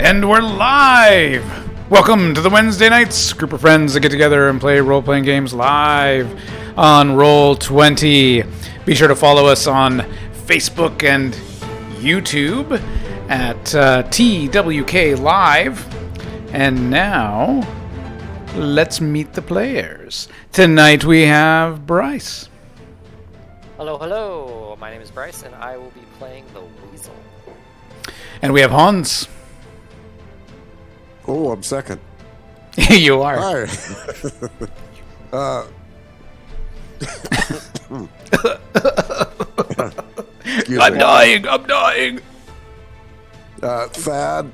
And we're live! Welcome to the Wednesday nights group of friends that get together and play role-playing games live on Roll20. Be sure to follow us on Facebook and YouTube at TWKLive. And now, let's meet the players. Tonight we have Bryce. Hello, hello. My name is Bryce, and I will be playing the Weasel. And we have Hans. Oh, I'm second. You are. Hi. I'm dying. Fad.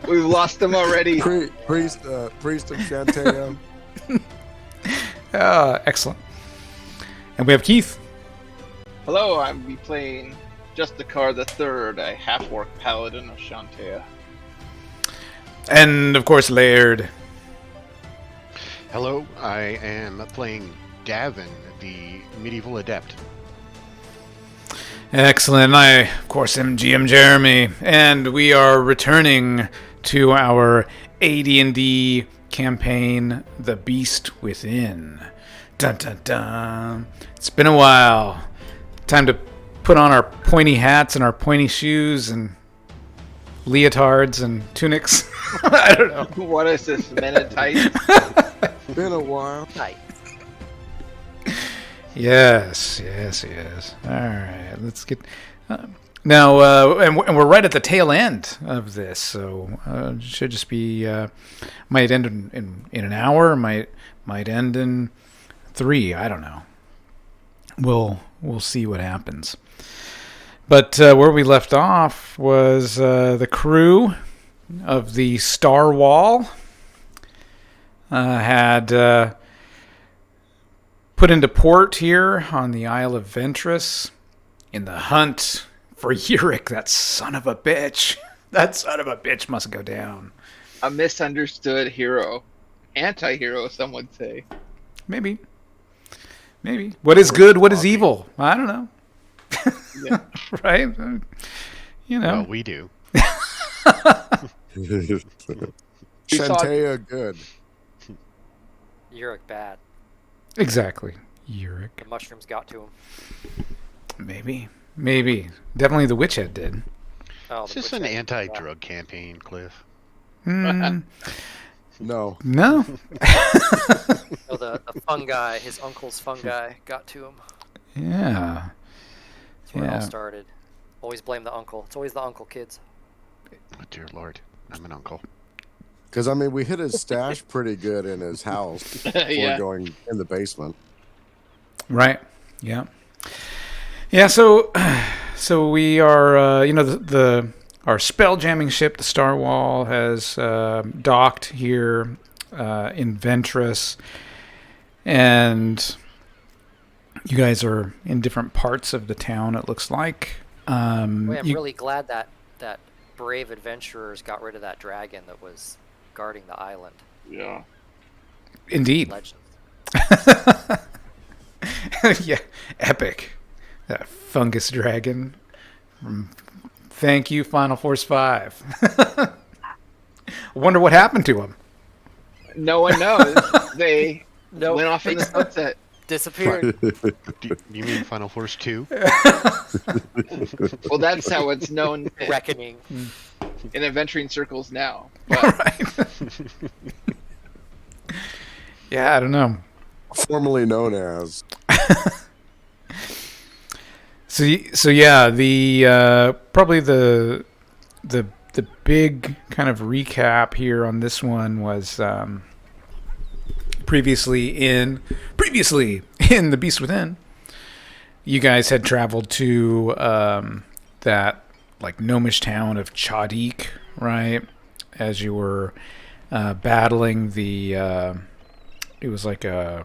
We've lost him already. Priest of Shantae. Excellent. And we have Keith. Hello, I'll be playing Justicar the Third, a half-orc paladin of Shantae. And, of course, Laird. Hello, I am playing Gavin, the medieval adept. Excellent. And I, of course, am GM Jeremy. And we are returning to our AD&D campaign, The Beast Within. Dun, dun, dun. It's been a while. Time to put on our pointy hats and our pointy shoes and leotards and tunics. I don't know. What is this, men in tights? Been a while. Night. Yes. All right, let's get now. And we're right at the tail end of this, so it should just be might end in an hour, might end in 3. I don't know. We'll see what happens. But where we left off was the crew of the Star Wall had put into port here on the Isle of Ventress in the hunt for Ywrick, that son of a bitch. That son of a bitch must go down. A misunderstood hero. Anti-hero, some would say. Maybe. What is good? What is evil? I don't know. Yeah. Right? You know. Well, we do. Shantae good. Ywrick bad. Exactly. Ywrick. The mushrooms got to him. Maybe. Definitely the witch head did. Oh, It's just an anti-drug campaign, Cliff. No. Oh, the fungi, his uncle's fungi got to him. Yeah. That's where it all started. Always blame the uncle. It's always the uncle, kids. Oh, dear Lord, I'm an uncle. Because, I mean, we hit his stash pretty good in his house before Yeah. going in the basement. Right. Yeah. Yeah. So we are, our spell jamming ship, the Star Wall, has docked here in Ventress, and you guys are in different parts of the town. It looks like. Boy, I'm really glad that brave adventurers got rid of that dragon that was guarding the island. Yeah. Indeed. Legend. Yeah. Epic. That fungus dragon. Thank you, Final Force 5. I wonder what happened to him. No one knows. They Nope. went off in the sunset. Disappeared. Do you mean Final Force 2? Well, that's how it's known Reckoning. in adventuring circles now. But Right. Yeah, I don't know. Formerly known as. So yeah, the probably the big kind of recap here on this one was previously in The Beast Within. You guys had traveled to that like gnomish town of Chaudik, right? As you were battling the it was like a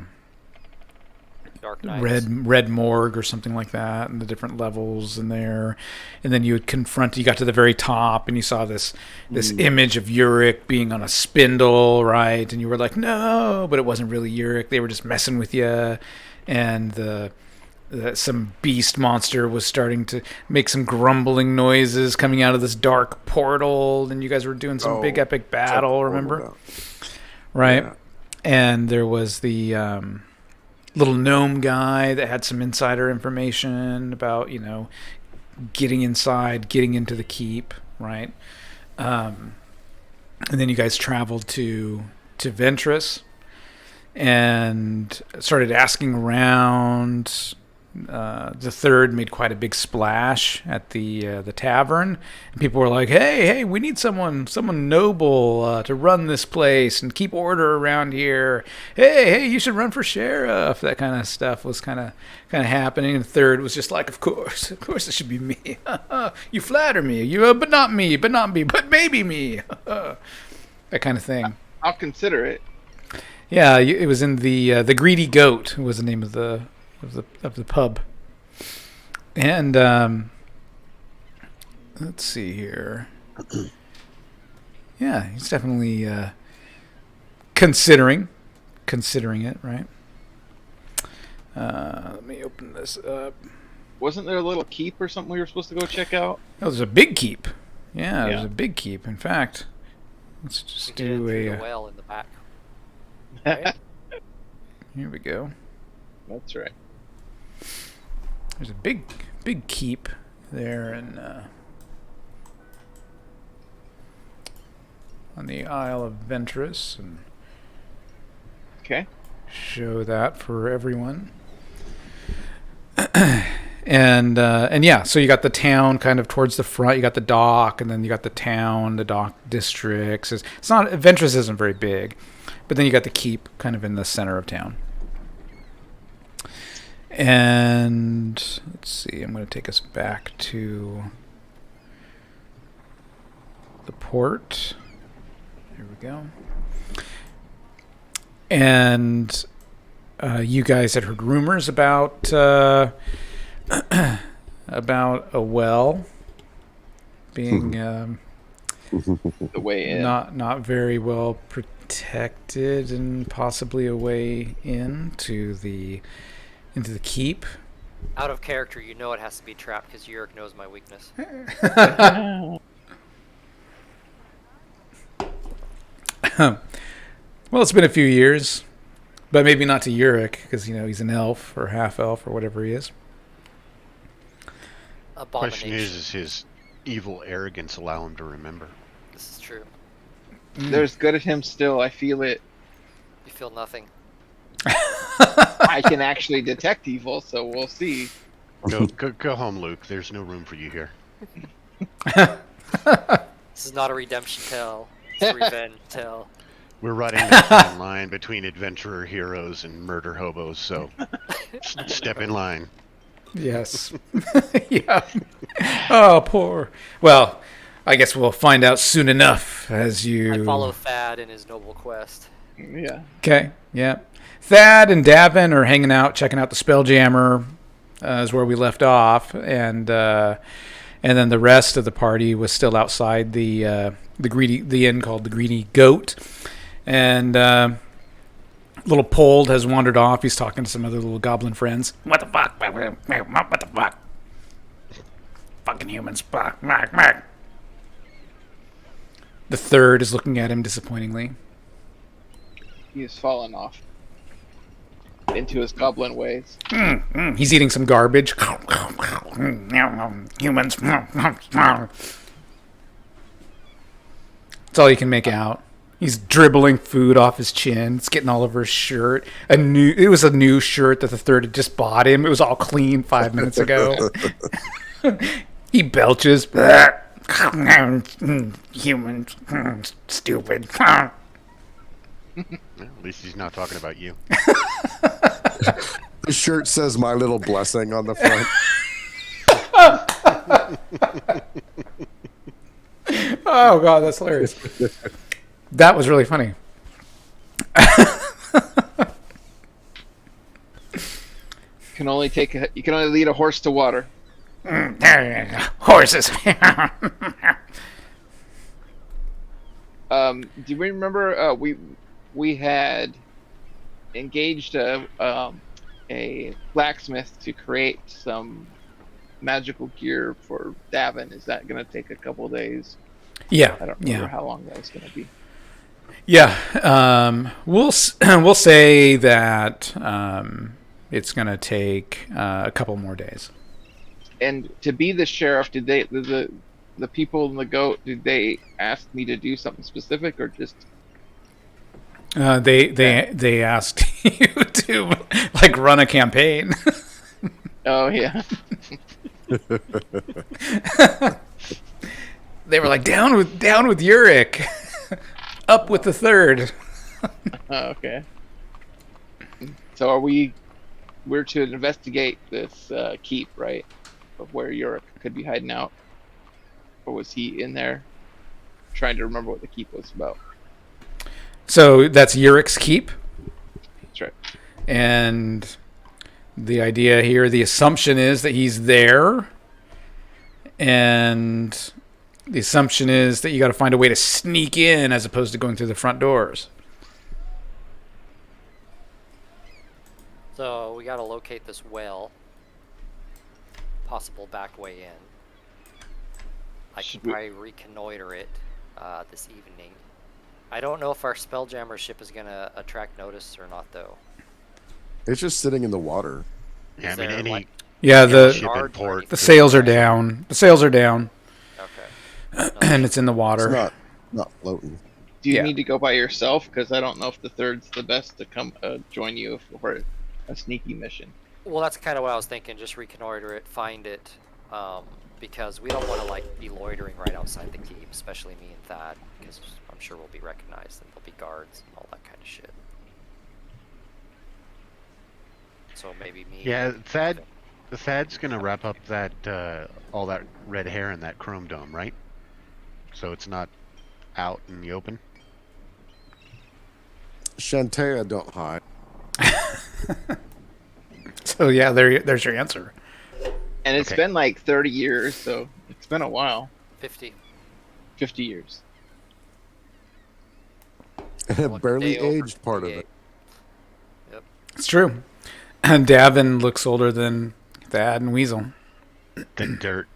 Dark Knights. red morgue or something like that, and the different levels in there. And then you got to the very top and you saw this image of Ywrick being on a spindle, right? And you were like, no, but it wasn't really Ywrick. They were just messing with you. And the some beast monster was starting to make some grumbling noises coming out of this dark portal, and you guys were doing some big epic battle, remember? Right. Yeah. And there was the little gnome guy that had some insider information about, getting inside, getting into the keep, right? And then you guys traveled to Ventress and started asking around. The third made quite a big splash at the tavern, and people were like, "Hey, we need someone noble to run this place and keep order around here. Hey, you should run for sheriff." That kind of stuff was kind of happening. And the third was just like, "Of course, it should be me. You flatter me. But not me, but maybe me." That kind of thing. I'll consider it. Yeah, it was in the Greedy Goat was the name of the pub. And let's see here. Yeah, he's definitely considering it, right? Let me open this up. Wasn't there a little keep or something we were supposed to go check out? Oh, there's a big keep. Yeah, there's a big keep. In fact, let's just do a well in the back. Right? Here we go. That's right. There's a big keep there on the Isle of Ventress, and okay, show that for everyone. and yeah, so you got the town kind of towards the front. You got the dock, and then you got the town, the dock districts. It's not Ventress isn't very big, but then you got the keep kind of in the center of town. And let's see, I'm going to take us back to the port. Here we go. And you guys had heard rumors about about a well being the way in. Not very well protected, and possibly a way into the keep. Out of character, it has to be trapped because Ywrick knows my weakness. Well, it's been a few years, but maybe not to Ywrick because he's an elf or half elf or whatever he is. Question is his evil arrogance allow him to remember? This is true. There's good at him still. I feel it. You feel nothing. I can actually detect evil, so we'll see. Go home, Luke. There's no room for you here. This is not a redemption tale. It's a revenge tale. We're riding that fine line between adventurer heroes and murder hobos, so step in line. Yes. Yeah. Oh, poor. Well, I guess we'll find out soon enough as you... I follow Thad in his noble quest. Yeah. Okay, yeah. Thad and Davin are hanging out, checking out the Spelljammer, is where we left off, and then the rest of the party was still outside the inn called the Greedy Goat, and little Pold has wandered off. He's talking to some other little goblin friends. What the fuck? What the fuck? Fucking humans. The third is looking at him disappointingly. He has fallen off into his goblin ways. He's eating some garbage. Humans. That's all you can make out. He's dribbling food off his chin. It's getting all over his shirt. It was a new shirt that the third had just bought him. It was all clean 5 minutes ago. He belches. Humans. Stupid. Well, at least he's not talking about you. The shirt says "My Little Blessing" on the front. Oh God, that's hilarious. That was really funny. You can only lead a horse to water. Horses. Do you remember we had engaged a a blacksmith to create some magical gear for Davin. Is that going to take a couple days? Yeah. I don't remember how long that was going to be. Yeah. We'll say that it's going to take a couple more days. And to be the sheriff, did the people in the goat, did they ask me to do something specific or just? They asked you to like run a campaign. Oh yeah. They were like down with Ywrick, up with the third. Oh, okay. So we're to investigate this keep, right? Of where Ywrick could be hiding out, or was he in there? Trying to remember what the keep was about. So that's Ywrick's keep. That's right. And the idea here, the assumption is that he's there. And the assumption is that you got to find a way to sneak in as opposed to going through the front doors. So we got to locate this well. Possible back way in. I can probably reconnoiter it this evening. I don't know if our Spelljammer ship is going to attract notice or not, though. It's just sitting in the water. Yeah, I mean, there, any like, Yeah, ship in port. the sails are down. The sails are down, Okay. and it's in the It's water. not floating. Do you Yeah. need to go by yourself? Because I don't know if the third's the best to come join you for a sneaky mission. Well, that's kind of what I was thinking. Just reconnoiter it, find it, because we don't want to like be loitering right outside the keep, especially me and Thad, because I'm sure we'll be recognized and there'll be guards and all that kind of shit. So maybe me. Yeah, Thad's gonna wrap up that all that red hair in that chrome dome, right? So it's not out in the open. Shantea don't hide. So yeah, there's your answer. And it's Okay. been like 30 years, so it's been a while. 50. 50 years. And barely Day over aged part of 58. it. Yep. It's true. And Davin looks older than Thad and Weasel. The dirt.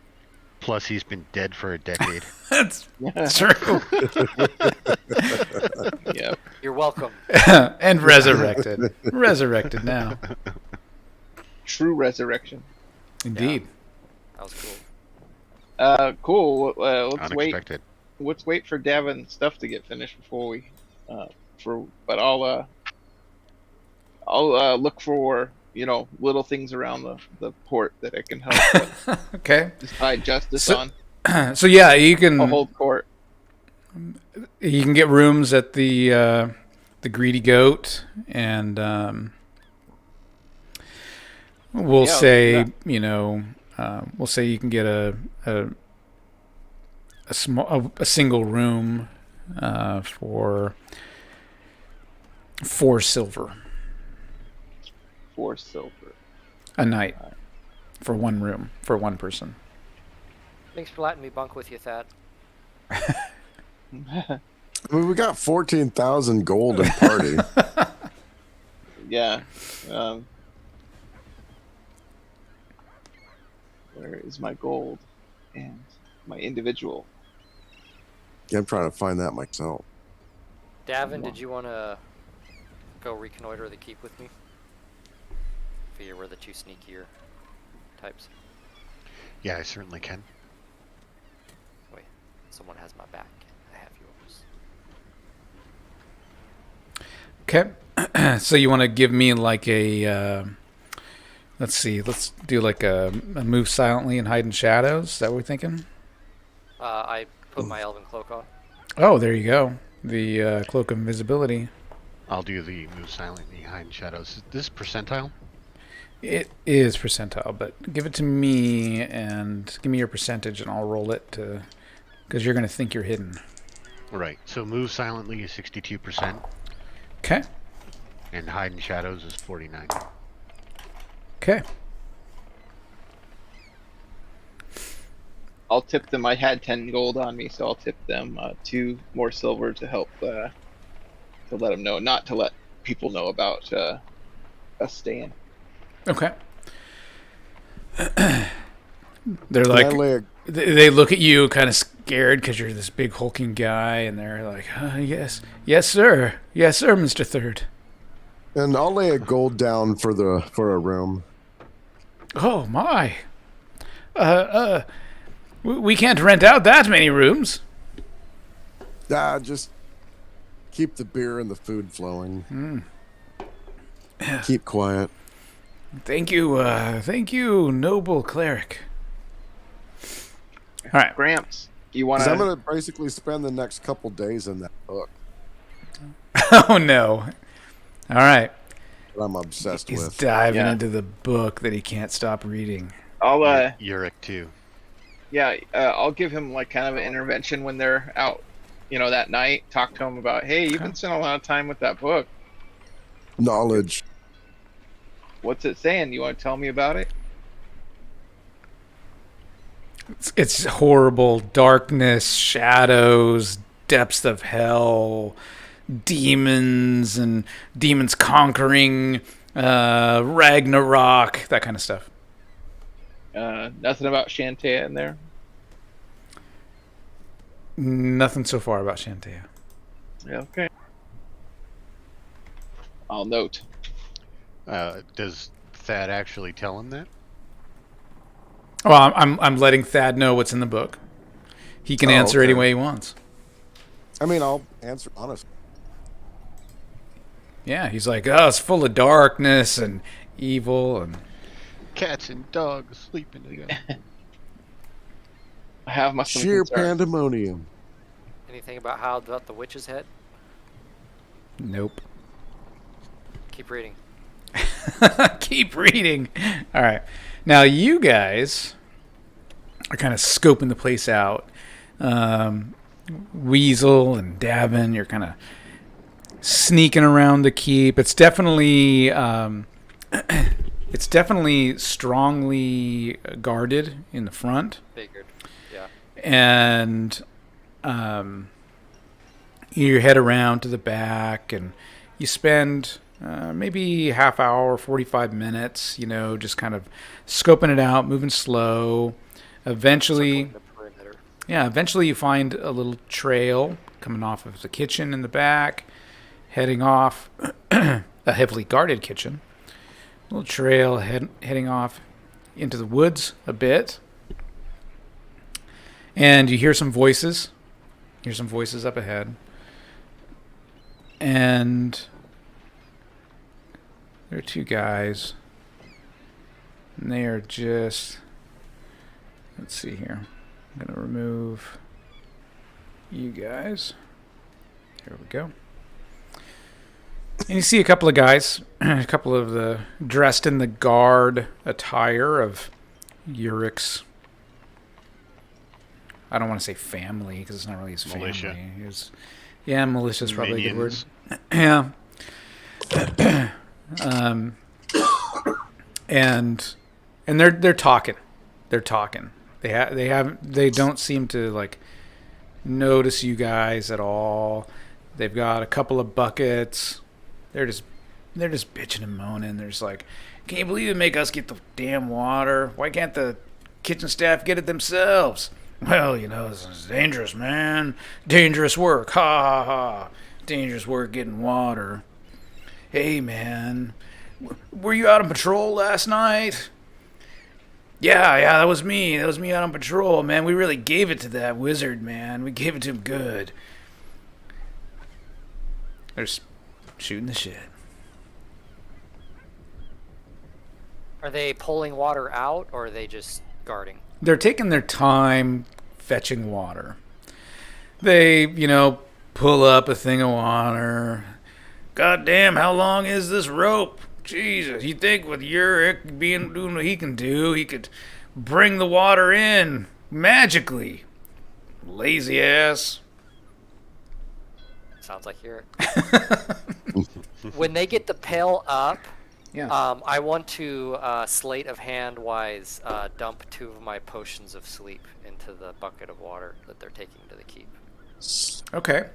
Plus, he's been dead for a decade. That's true. Yeah. You're welcome. And resurrected. Resurrected now. True resurrection. Indeed. That was cool. Cool. Let's wait. Unexpected. Let's wait for Davin's stuff to get finished before we. But I'll look for little things around the port that I can help with. Okay. Just hide justice So- on. So yeah, you I'll can hold court. get rooms at the Greedy Goat, and we'll Yeah, say yeah. we'll say you can get a single room for 4 silver 4 silver. a night for one room for one person. Thanks for letting me bunk with you, Thad. I mean, we got 14,000 gold in party. Yeah. Where is my gold and my individual? Yeah, I'm trying to find that myself. Davin, did you want to go reconnoiter the keep with me? Figure we're the 2 sneakier types. Yeah, I certainly can. Wait, someone has my back. I have yours. Okay. So you want to give me like a let's see, let's do like a move silently and hide in shadows. Is that what we're thinking? I put my elven cloak on. Oh, there you go. The cloak of invisibility. I'll do the move silently, hide in shadows. Is this percentile? It is percentile, but give it to me and give me your percentage, and I'll roll it to because you're going to think you're hidden. Right. So move silently is 62%, Okay. and hide in shadows is 49. Okay. I'll tip them. I had 10 gold on me, so I'll tip them 2 more silver to help to let them know, not to let people know about us staying. Okay. They're Can I like, lay a, they look at you kind of scared because you're this big hulking guy, and they're like, yes, sir, Mr. Third. and I'll lay a gold down for a room. Oh my. We can't rent out that many rooms. Just keep the beer and the food flowing. Keep quiet. Thank you, noble cleric. All right. Gramps, you want 'Cause I'm to? gonna basically spend the next couple days in that book Oh no. All right. that I'm obsessed He's with. diving Yeah. into the book that he can't stop reading. I'll Ywrick too. I'll give him like kind of an intervention when they're out, that night. Talk to him about, hey, you've been spending a lot of time with that book. Knowledge. What's it saying? You want to tell me about it? It's horrible. Darkness, shadows, depths of hell, demons, and demons conquering, Ragnarok, that kind of stuff. Nothing about Shantae in there. Nothing so far about Shantae. Yeah, okay. I'll note. Does Thad actually tell him that? Well, I'm letting Thad know what's in the book. He can answer okay. any way he wants. I mean, I'll answer honest. Yeah, he's like, oh, it's full of darkness and evil and Cats and dogs sleeping together. I have my Sheer concerns. pandemonium. Anything about the witch's head? nope. Keep reading. Keep reading. All right. Now you guys are kind of scoping the place out. Weasel and Davin, you're kind of sneaking around the keep. It's definitely strongly guarded in the front, Figured. Yeah. and you head around to the back, and you spend maybe half hour, 45 minutes, just kind of scoping it out, moving slow. Eventually, Circling the perimeter. eventually you find a little trail coming off of the kitchen in the back, heading off a heavily guarded kitchen. A little trail heading off into the woods a bit. And you hear some voices. Up ahead. And there are two guys. And they are just... Let's see here. I'm going to remove you guys. There we go. And you see a couple of guys, a couple of the dressed in the guard attire of Ywrick's. I don't want to say family because it's not really his Militia. family. Militia is probably a good word. Minions. Yeah. And they're talking. They're talking. They don't seem to like notice you guys at all. They've got a couple of buckets. They're just bitching and moaning. They're just like, can you believe they make us get the damn water? Why can't the kitchen staff get it themselves? Well, this is dangerous, man. Dangerous work. Ha ha ha. Dangerous work getting water. Hey, man. Were you out on patrol last night? Yeah, that was me. That was me out on patrol, man. We really gave it to that wizard, man. We gave it to him good. They're shooting the shit. Are they pulling water out, or are they just guarding? They're taking their time fetching water. They, pull up a thing of water. God damn, how long is this rope? Jesus, you think with Ywrick doing what he can do, he could bring the water in magically. Lazy ass. Sounds like you're. When they get the pail up, I want to sleight of hand wise dump 2 of my potions of sleep into the bucket of water that they're taking to the keep. Okay.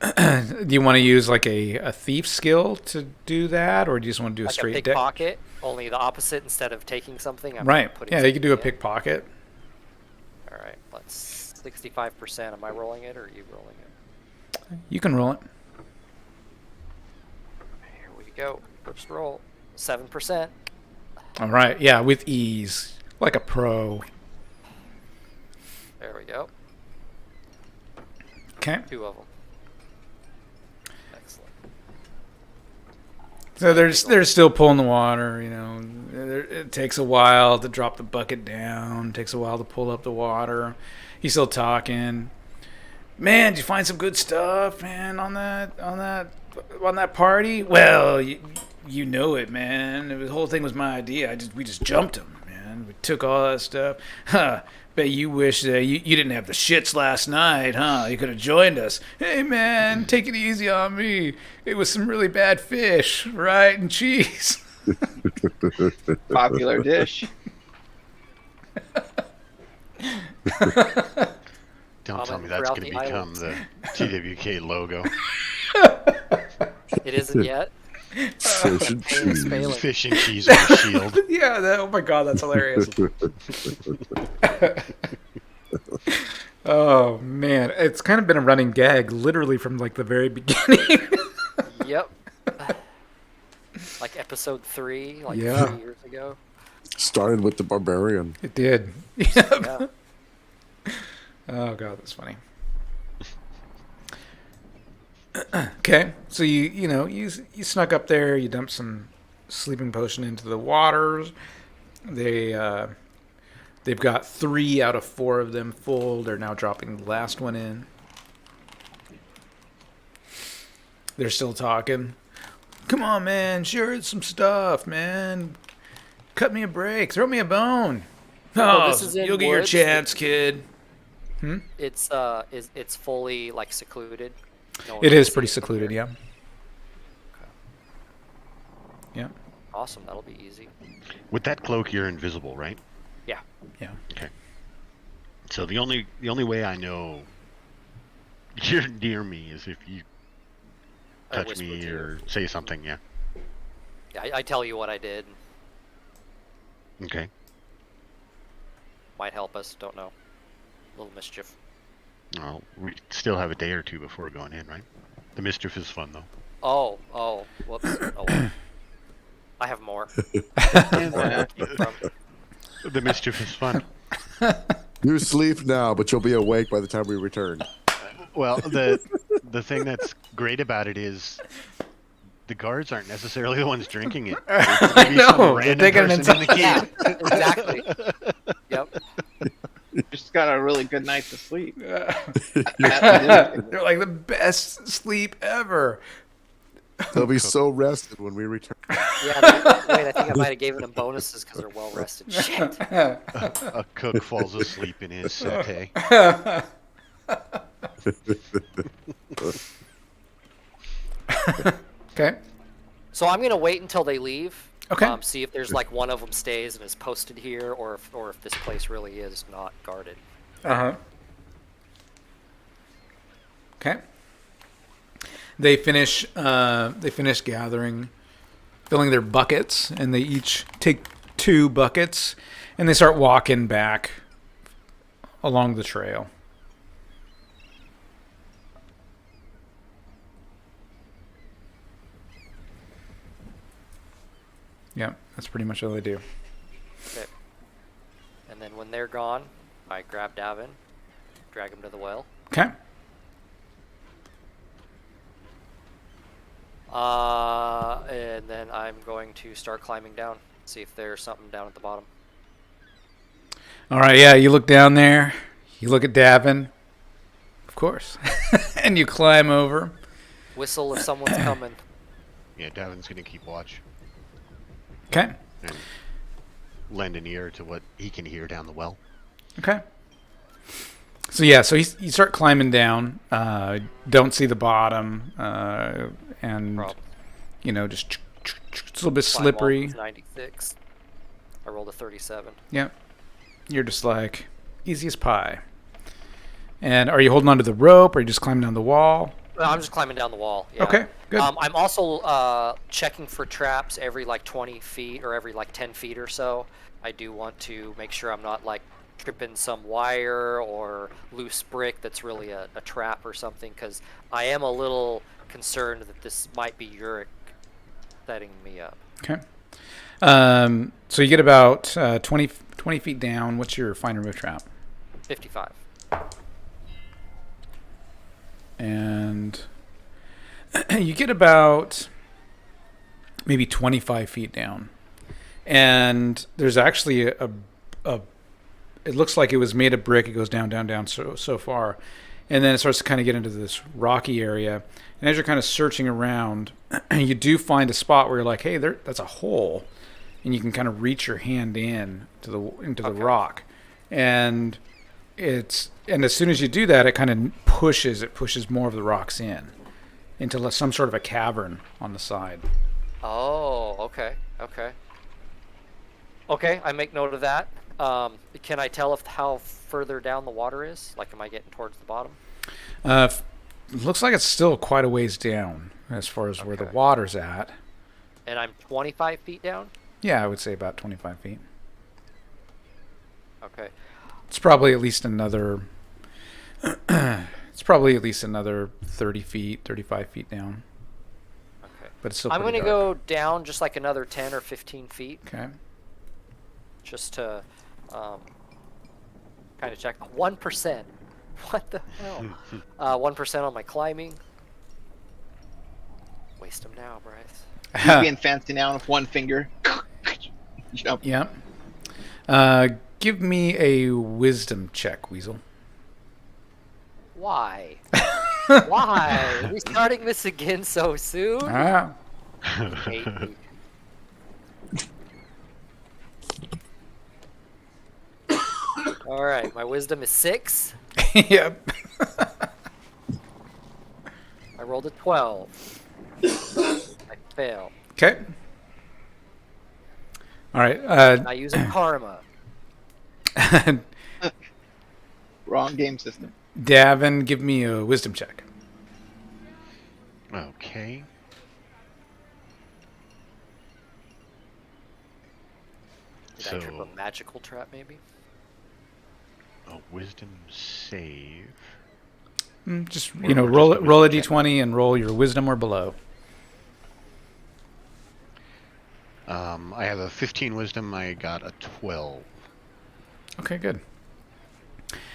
Do you want to use like a thief skill to do that, or do you just want to do a Like straight a deck? pickpocket, only the opposite. Instead of taking something, I'm Right. putting Yeah, you could do a something in. pickpocket. All right, let's 65%. Am I rolling it or are you rolling it? You can roll it. Here we go. First roll, 7%. All right. Yeah, with ease, like a pro. There we go. Okay. 2 of them. Excellent. So they're still pulling the water. You know, it takes a while to drop the bucket down. It takes a while to pull up the water. He's still talking. Man, did you find some good stuff, man, on that party? Well, you know it, man. The whole thing was my idea. We just jumped him, man. We took all that stuff. Huh. Bet you wish that you didn't have the shits last night, huh? You could have joined us. Hey, man, take it easy on me. It was some really bad fish, right? And cheese. Popular dish. Don't tell me Common that's throughout going to the become the TWK logo. It isn't yet. Fish and Campaign is cheese. failing. Fish and cheese on a shield. Yeah, oh my god, that's hilarious. Oh man, it's kind of been a running gag, literally from like the very beginning. Yep. Like episode 3, like Yeah. 3 years ago. Started with the barbarian. It did. Yeah. Oh god, that's funny. Okay, so you snuck up there. You dumped some sleeping potion into the waters. They've got 3 out of 4 of them full. They're now dropping the last one in. They're still talking. Come on, man, share some stuff, man. Cut me a break. Throw me a bone. Well, Oh, this is in you'll get your woods. chance, kid. It's fully like secluded. No one It can is see pretty from secluded, here. yeah. Yeah. Awesome, that'll be easy. With that cloak, you're invisible, right? Yeah. Yeah. Okay. So the only way I know you're near me is if you I touch whispered me to you. or say something. Yeah. Yeah, I tell you what I did. Okay. Might help us. Don't know. A little mischief. Well, we still have a day or two before going in, right? The mischief is fun, though. Oh, whoops. Oh, well. I have more. Yeah. The mischief is fun. You sleep now, but you'll be awake by the time we return. Well, the thing that's great about it is the guards aren't necessarily the ones drinking it. I know. They're taking it person in the Yeah, cave. exactly. Yep. Just got a really good night to sleep. They're like the best sleep ever. They'll be so rested when we return. Yeah. Wait, I think I might have given them bonuses because they're well rested. Shit. A cook falls asleep in his settee. Okay. So I'm gonna wait until they leave. Okay. See if there's like one of them stays and is posted here, or if this place really is not guarded. Uh-huh. Okay. They finish gathering, filling their buckets, and they each take 2 buckets, and they start walking back along the trail. Yeah, that's pretty much all they do. Okay. And then when they're gone, I grab Davin, drag him to the well. Okay. And then I'm going to start climbing down, see if there's something down at the bottom. All right, yeah, you look down there. You look at Davin. Of course. And you climb over. Whistle if someone's coming. Yeah, Davin's gonna keep watch Okay. and lend an ear to what he can hear down the well. Okay. So yeah, so you start climbing down. Don't see the bottom, and Problem. just it's a little bit Climb wall slippery. is 96. I rolled a 37. Yep. You're just like easy as pie. And are you holding onto the rope, or are you just climbing down the wall? I'm just climbing down the wall. Yeah. Okay, good. I'm also checking for traps every like 20 feet or every like 10 feet or so. I do want to make sure I'm not like tripping some wire or loose brick that's really a trap or something, because I am a little concerned that this might be Ywrick setting me up. Okay. So you get about 20 feet down. What's your find remove trap? 55. And you get about maybe 25 feet down. And there's actually a it looks like it was made of brick. It goes down, down, down so far. And then it starts to kind of get into this rocky area. And as you're kind of searching around, you do find a spot where you're like, hey, that's a hole. And you can kind of reach your hand into the rock. And as soon as you do that, it kind of pushes more of the rocks into some sort of a cavern on the side. Oh, okay. Okay, I make note of that. Can I tell how further down the water is? Like, am I getting towards the bottom? Looks like it's still quite a ways down as far as where the water's at. And I'm 25 feet down? Yeah, I would say about 25 feet. Okay. It's probably at least another 30 feet, 35 feet down. Okay. But it's still I'm going to dark. go down just like another 10 or 15 feet. Okay. Just to kind of check. 1%. What the hell? 1% on my climbing. Waste them now, Bryce. He's being fancy now with one finger. Jump. Yep. Give me a wisdom check, Weasel. Why? Why? Are we starting this again so soon? Ah. You hate me. All right, my wisdom is 6. Yep. I rolled a 12. I failed. Okay. All right. I use a karma. Wrong game system. Davin, give me a wisdom check. Okay. Did I trip a magical trap, maybe? A wisdom save. Just roll a d20 and roll your wisdom or below. I have a 15 wisdom. I got a 12. Okay, good.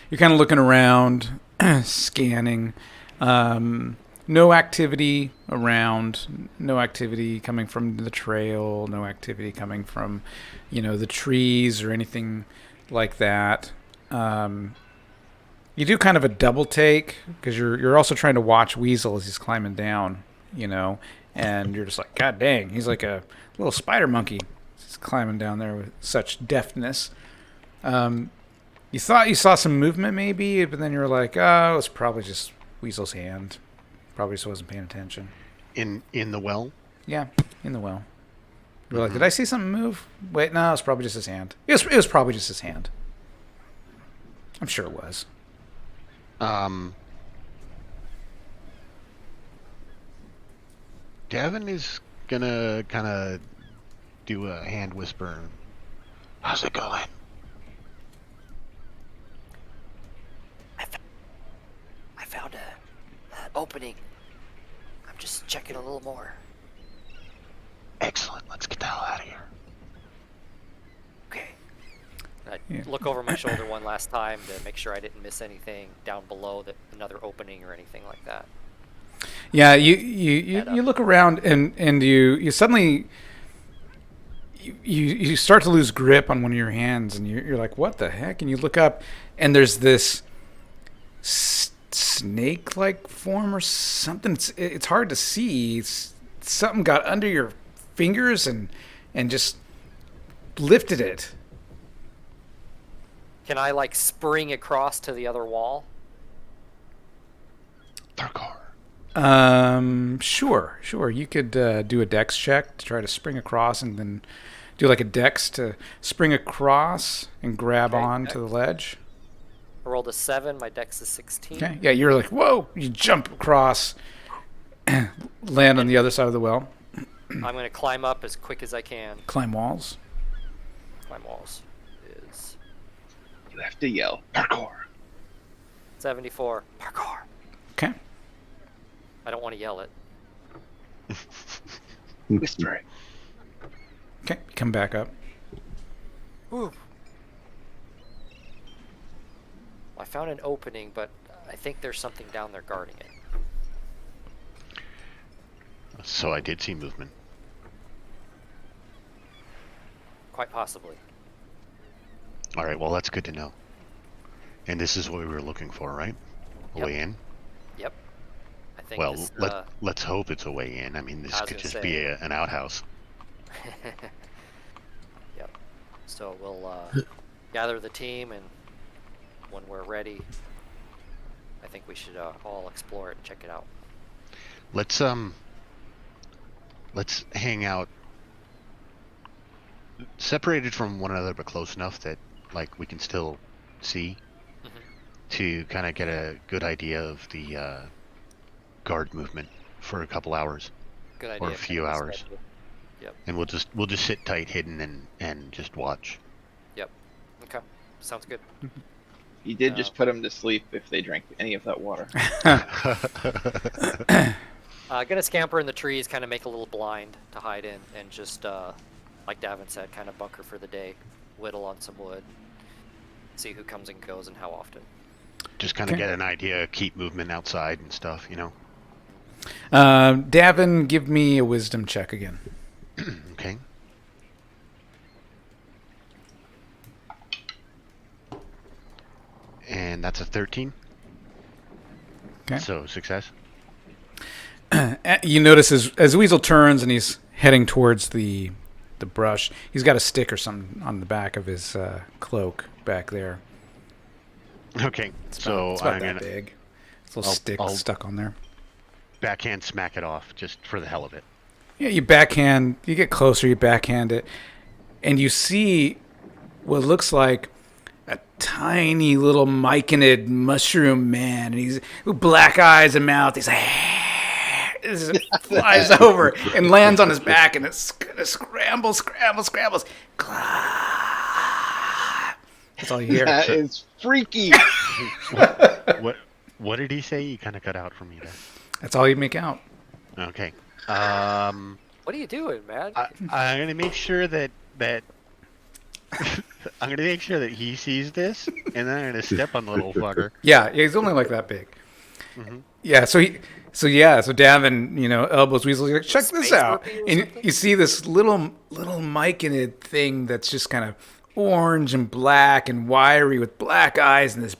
You're kind of looking around, scanning. No activity around. No activity coming from the trail. No activity coming from, the trees or anything like that. You do kind of a double take because you're also trying to watch Weasel as he's climbing down, and you're just like, God dang, he's like a little spider monkey. He's climbing down there with such deftness. You thought you saw some movement maybe, but then you were like, oh, it's probably just Weasel's hand. Probably just wasn't paying attention. In the well? Yeah, in the well. You were like, did I see something move? Wait, no, it's probably just his hand. It was probably just his hand. I'm sure it was. Davin is gonna kind of do a hand whisper. How's it going? I found an opening. I'm just checking a little more. Excellent. Let's get the hell out of here. Okay. I look over my shoulder one last time to make sure I didn't miss anything down below, another opening or anything like that. Yeah, you look around and you suddenly you start to lose grip on one of your hands and you're like, what the heck? And you look up and there's this snake-like form or something. It's hard to see. Something got under your fingers and just lifted it. Can I spring across to the other wall? Darkar. Sure. You could do a dex check to try to spring across and then do a dex to spring across and grab on to the ledge. I rolled a 7. My dex is 16. Okay. Yeah, you're like, whoa! You jump across, land on the other side of the well, I'm going to climb up as quick as I can. climb walls. Climb walls is You have to yell parkour. 74. Parkour. Okay. I don't want to yell it. Whisper it. Okay. You come back up. Ooh. I found an opening, but I think there's something down there guarding it. So I did see movement. Quite possibly. All right, well, that's good to know. And this is what we were looking for, right? A Yep. way in? Yep. I think Well, this, let's hope it's a way in. I mean, this I was could gonna just say. be an outhouse. Yep. So we'll gather the team, and when we're ready, I think we should all explore it and check it out. Let's hang out separated from one another, but close enough that like we can still see to kind of get a good idea of the guard movement for a couple hours. Good idea. Or a few hours. Schedule. Yep. And we'll just sit tight, hidden, and just watch. Yep. Okay. Sounds good. You did just put them to sleep if they drank any of that water. Gonna scamper in the trees, kind of make a little blind to hide in, and just, like Davin said, kind of bunker for the day, whittle on some wood, see who comes and goes and how often. Just kind of get an idea, keep movement outside and stuff, you know. Davin, give me a wisdom check again. Okay. And that's a 13. Okay. So success. You notice as Weasel turns and he's heading towards the brush, he's got a stick or something on the back of his cloak back there. Okay. So It's about I'm that gonna big. It's a little stick I'll stuck on there. backhand smack it off just for the hell of it. Yeah, you backhand. You get closer. You backhand it, and you see what looks like a tiny little myconid mushroom man. And he's with black eyes and mouth. He's like, it flies over and lands on his back, and it scrambles. That's all you hear. That is freaky. What did he say? You kind of cut out for me there. That's all you make out. Okay. What are you doing, man? I'm gonna make sure that I'm gonna make sure that he sees this, and then I'm gonna step on the little fucker. Yeah, he's only like that big. Mm-hmm. Yeah, so Davin, elbows Weasel. He's like, check this Space out, rupee or and something? you see this little myconid thing that's just kind of orange and black and wiry with black eyes and this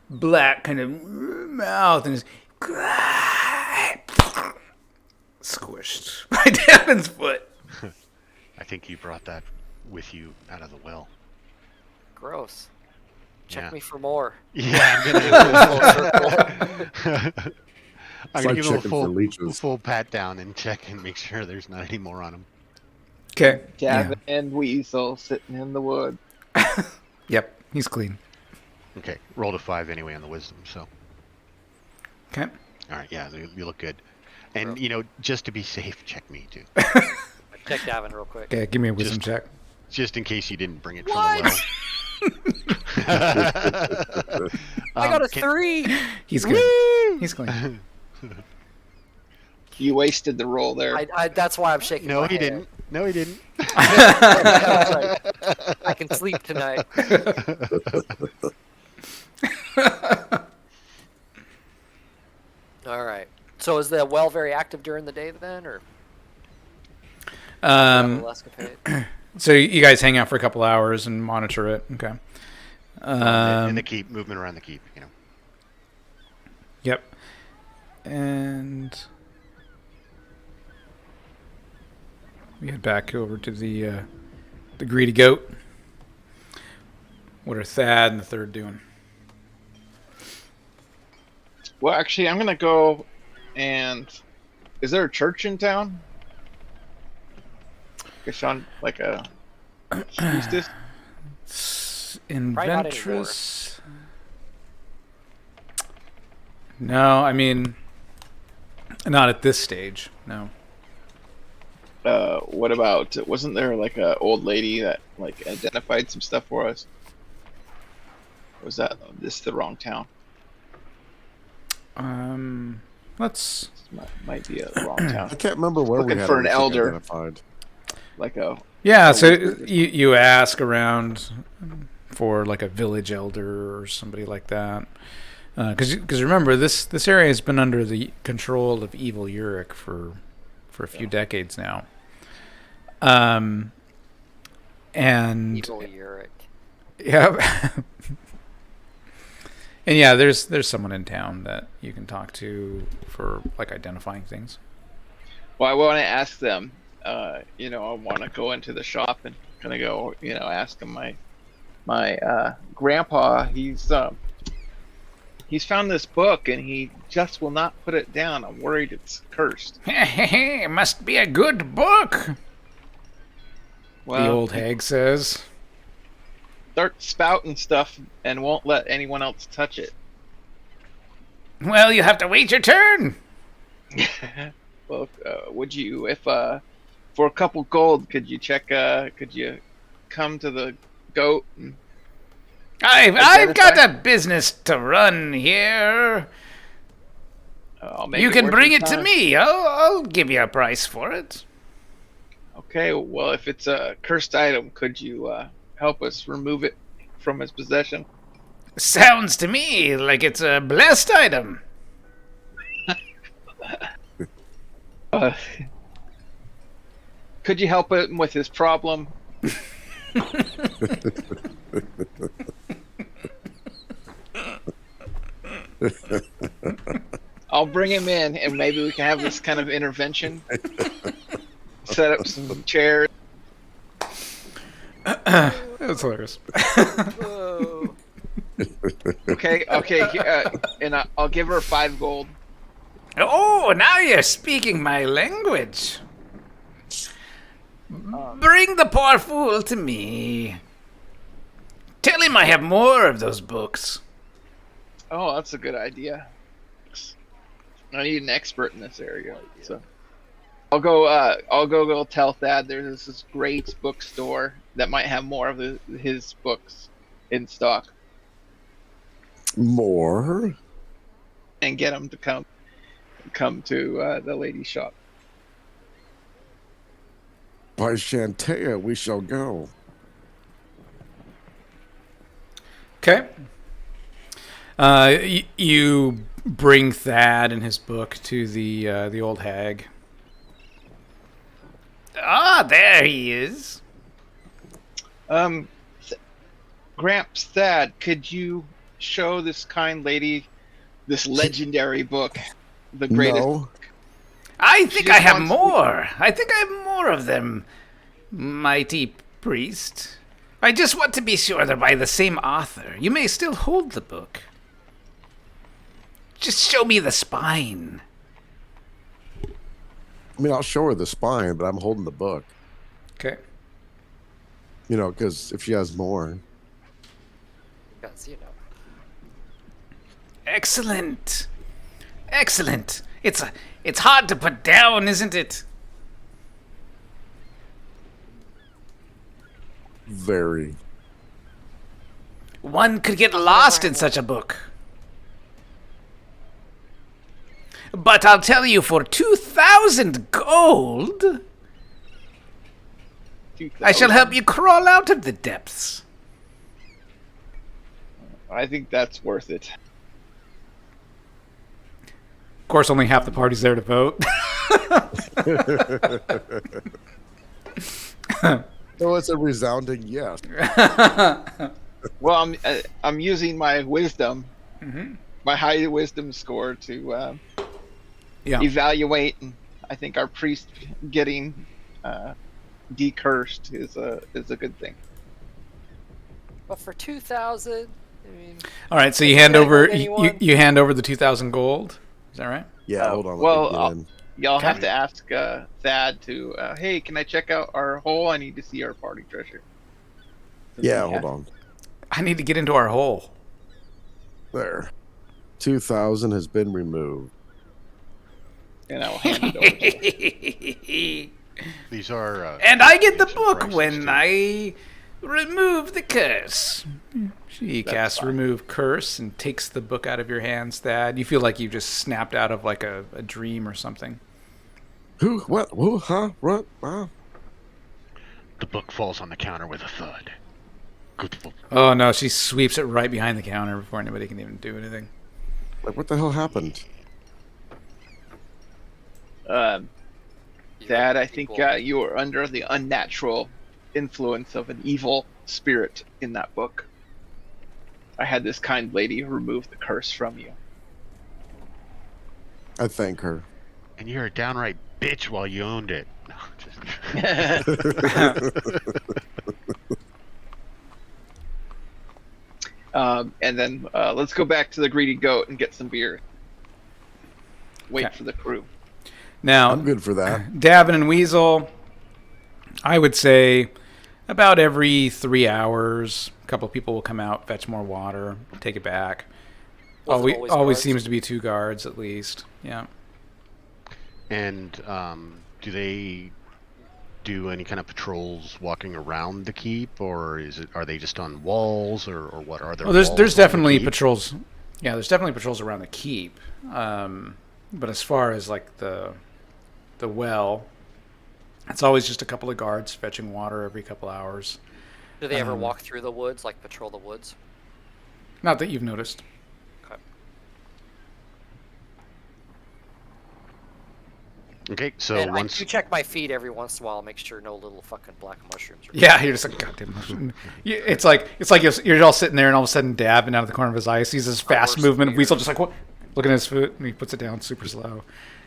black kind of mouth, and it's squished by Davin's foot. I think you brought that with you out of the well. Gross. Check Yeah. me for more. Yeah, I'm It's gonna like give him a checking for leeches. full pat down and check and make sure there's not any more on him. Okay. Gavin and Weasel sitting in the wood. Yep, he's clean. Okay, rolled a 5 anyway on the wisdom, so. Okay. All right, yeah, you look good. And, just to be safe, check me too. Check Davin real quick. Okay, give me a wisdom Just- check. Just in case you didn't bring it What? from the well. I got a can- 3! He's good. He's clean. You wasted the roll there. That's why I'm shaking No, my he head. didn't. No, he didn't. That's right. I can sleep tonight. All right. So is the well very active during the day then, or less escapade? So you guys hang out for a couple hours and monitor it. Okay. In the keep, movement around the keep, Yep. And we head back over to the greedy goat. What are Thad and the third doing? Well, actually, I'm gonna go and. Is there a church in town? Guess on like a priestess. Inventress. No, I mean, not at this stage. No. What about? Wasn't there like a old lady that like identified some stuff for us? Or was that this the wrong town? Let's. This might be a wrong town. I can't remember where Looking we had for an everything elder. identified. Like a Yeah, so wizard. you ask around for like a village elder or somebody like that, because remember this area has been under the control of evil Ywrick for a few decades now. And Evil Ywrick. yeah, and yeah, there's someone in town that you can talk to for like identifying things. Well, I want to ask them. I want to go into the shop and kind of go, ask them. My grandpa, he's found this book and he just will not put it down. I'm worried it's cursed. It must be a good book. Well, The old hag says. start spouting stuff and won't let anyone else touch it. Well, you have to wait your turn. Well, would you, if for a couple gold, could you come to the goat? And I've got a business to run here. I'll make You can worth bring your it to time. me. I'll give you a price for it. Okay, well, if it's a cursed item, could you help us remove it from his possession? Sounds to me like it's a blessed item. Could you help him with his problem? I'll bring him in, and maybe we can have this kind of intervention. Set up some chairs. That's hilarious. Whoa. Okay, and I'll give her 5 gold. Oh, now you're speaking my language. Bring the poor fool to me. Tell him I have more of those books. Oh, that's a good idea. I need an expert in this area, so I'll go tell Thad there's this great bookstore that might have more of his books in stock, More? and get him to come to the lady's shop. By Shantea we shall go. Okay. You bring Thad and his book to the old hag. Ah, there he is. Gramps, Thad, could you show this kind lady this legendary book, the greatest? No. I think just I have wants- more. I think I have more of them, mighty priest. I just want to be sure they're by the same author. You may still hold the book. Just show me the spine. I mean, I'll show her the spine, but I'm holding the book. Okay. Because if she has more. Because, Excellent. Excellent. It's hard to put down, isn't it? Very. One could get lost in such a book. But I'll tell you, for 2,000 gold, I shall help you crawl out of the depths. I think that's worth it. Of course, only half the party's there to vote. So it's a resounding yes. Well, I'm using my wisdom, my high wisdom score to Yeah. evaluate, and I think our priest getting decursed is a good thing. But for 2,000, All right, so you Is hand that over good, anyone? you hand over the 2,000 gold. Is that right? Yeah, hold on. well, let me get in. Y'all have to ask Thad to, hey, can I check out our hole? I need to see our party treasure. Yeah, hold on. I need to get into our hole. There. 2,000 has been removed. And I will hand it over to you. These are. And I get the decent book prices, when too. I remove the curse. She That's casts fine. remove curse and takes the book out of your hands, Thad. You feel like you just snapped out of like a dream or something. Who? What? Who? Huh? What? The book falls on the counter with a thud. Good book. Oh no, she sweeps it right behind the counter before anybody can even do anything. Like, what the hell happened? You Dad, look I think equal. you are under the unnatural influence of an evil spirit in that book. I had this kind lady remove the curse from you. I thank her. And you're a downright bitch while you owned it. No, just... And then let's go back to the greedy goat and get some beer. Wait Okay. for the crew. Now, I'm good for that. Davin and Weasel, I would say about every 3 hours, a couple of people will come out, fetch more water, take it back. Was it Always guards? seems to be 2 guards at least. Yeah. And do they do any kind of patrols walking around the keep, or are they just on walls, or what are there? Well, there's walls on the definitely keep? patrols. Yeah, there's definitely patrols around the keep. But as far as like the well, it's always just a couple of guards fetching water every couple hours. Do they ever walk through the woods, like patrol the woods? Not that you've noticed. Okay. Okay, so And I once do check my feet every once in a while, make sure no little fucking black mushrooms are. Yeah, you're just like goddamn mushroom. It's like you're all sitting there, and all of a sudden, dabbing out of the corner of his eye, sees this fast worst movement. fear. Weasel just like what? Looking at his foot, and he puts it down super slow.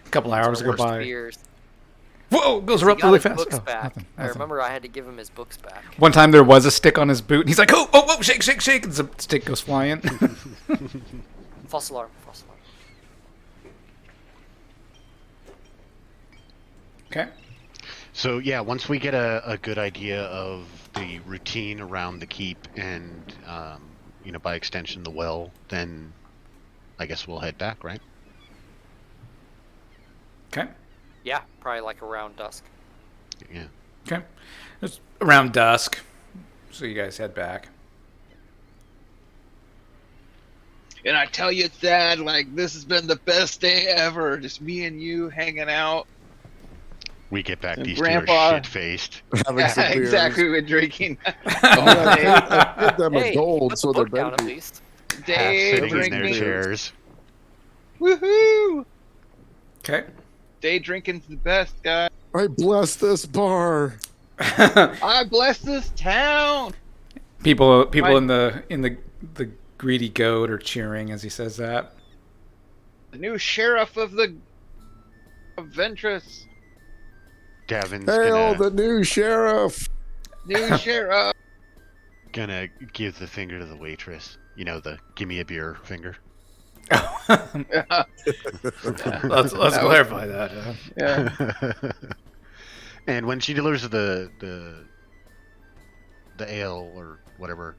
A couple hours go Worst by. fears. Whoa, goes He up got really his fast. books Oh, back. nothing. I remember I had to give him his books back. One time there was a stick on his boot, and he's like, oh, shake, shake, shake, and the stick goes flying. False alarm. False alarm. Okay. So yeah, once we get a good idea of the routine around the keep and by extension the well, then I guess we'll head back, right? Okay. Yeah, probably like around dusk. Yeah. Okay. It's around dusk, so you guys head back. And I tell you, Dad, like this has been the best day ever. Just me and you hanging out. We get back, And these Grandpa- two are shit-faced. Having some beers. Exactly, we're drinking. I give them a Hey, gold, put so the they're book down better. at least. Half Day sitting in their drinking. chairs. Woohoo! Okay. Day drinking's the best, guys. I bless this bar. I bless this town. People Right. in the greedy goat are cheering as he says that. The new sheriff of Ventress. Davin's Hail gonna, the new sheriff. New sheriff. gonna give the finger to the waitress. You know, the give me a beer finger. Let's clarify that. Yeah. And when she delivers the ale or whatever,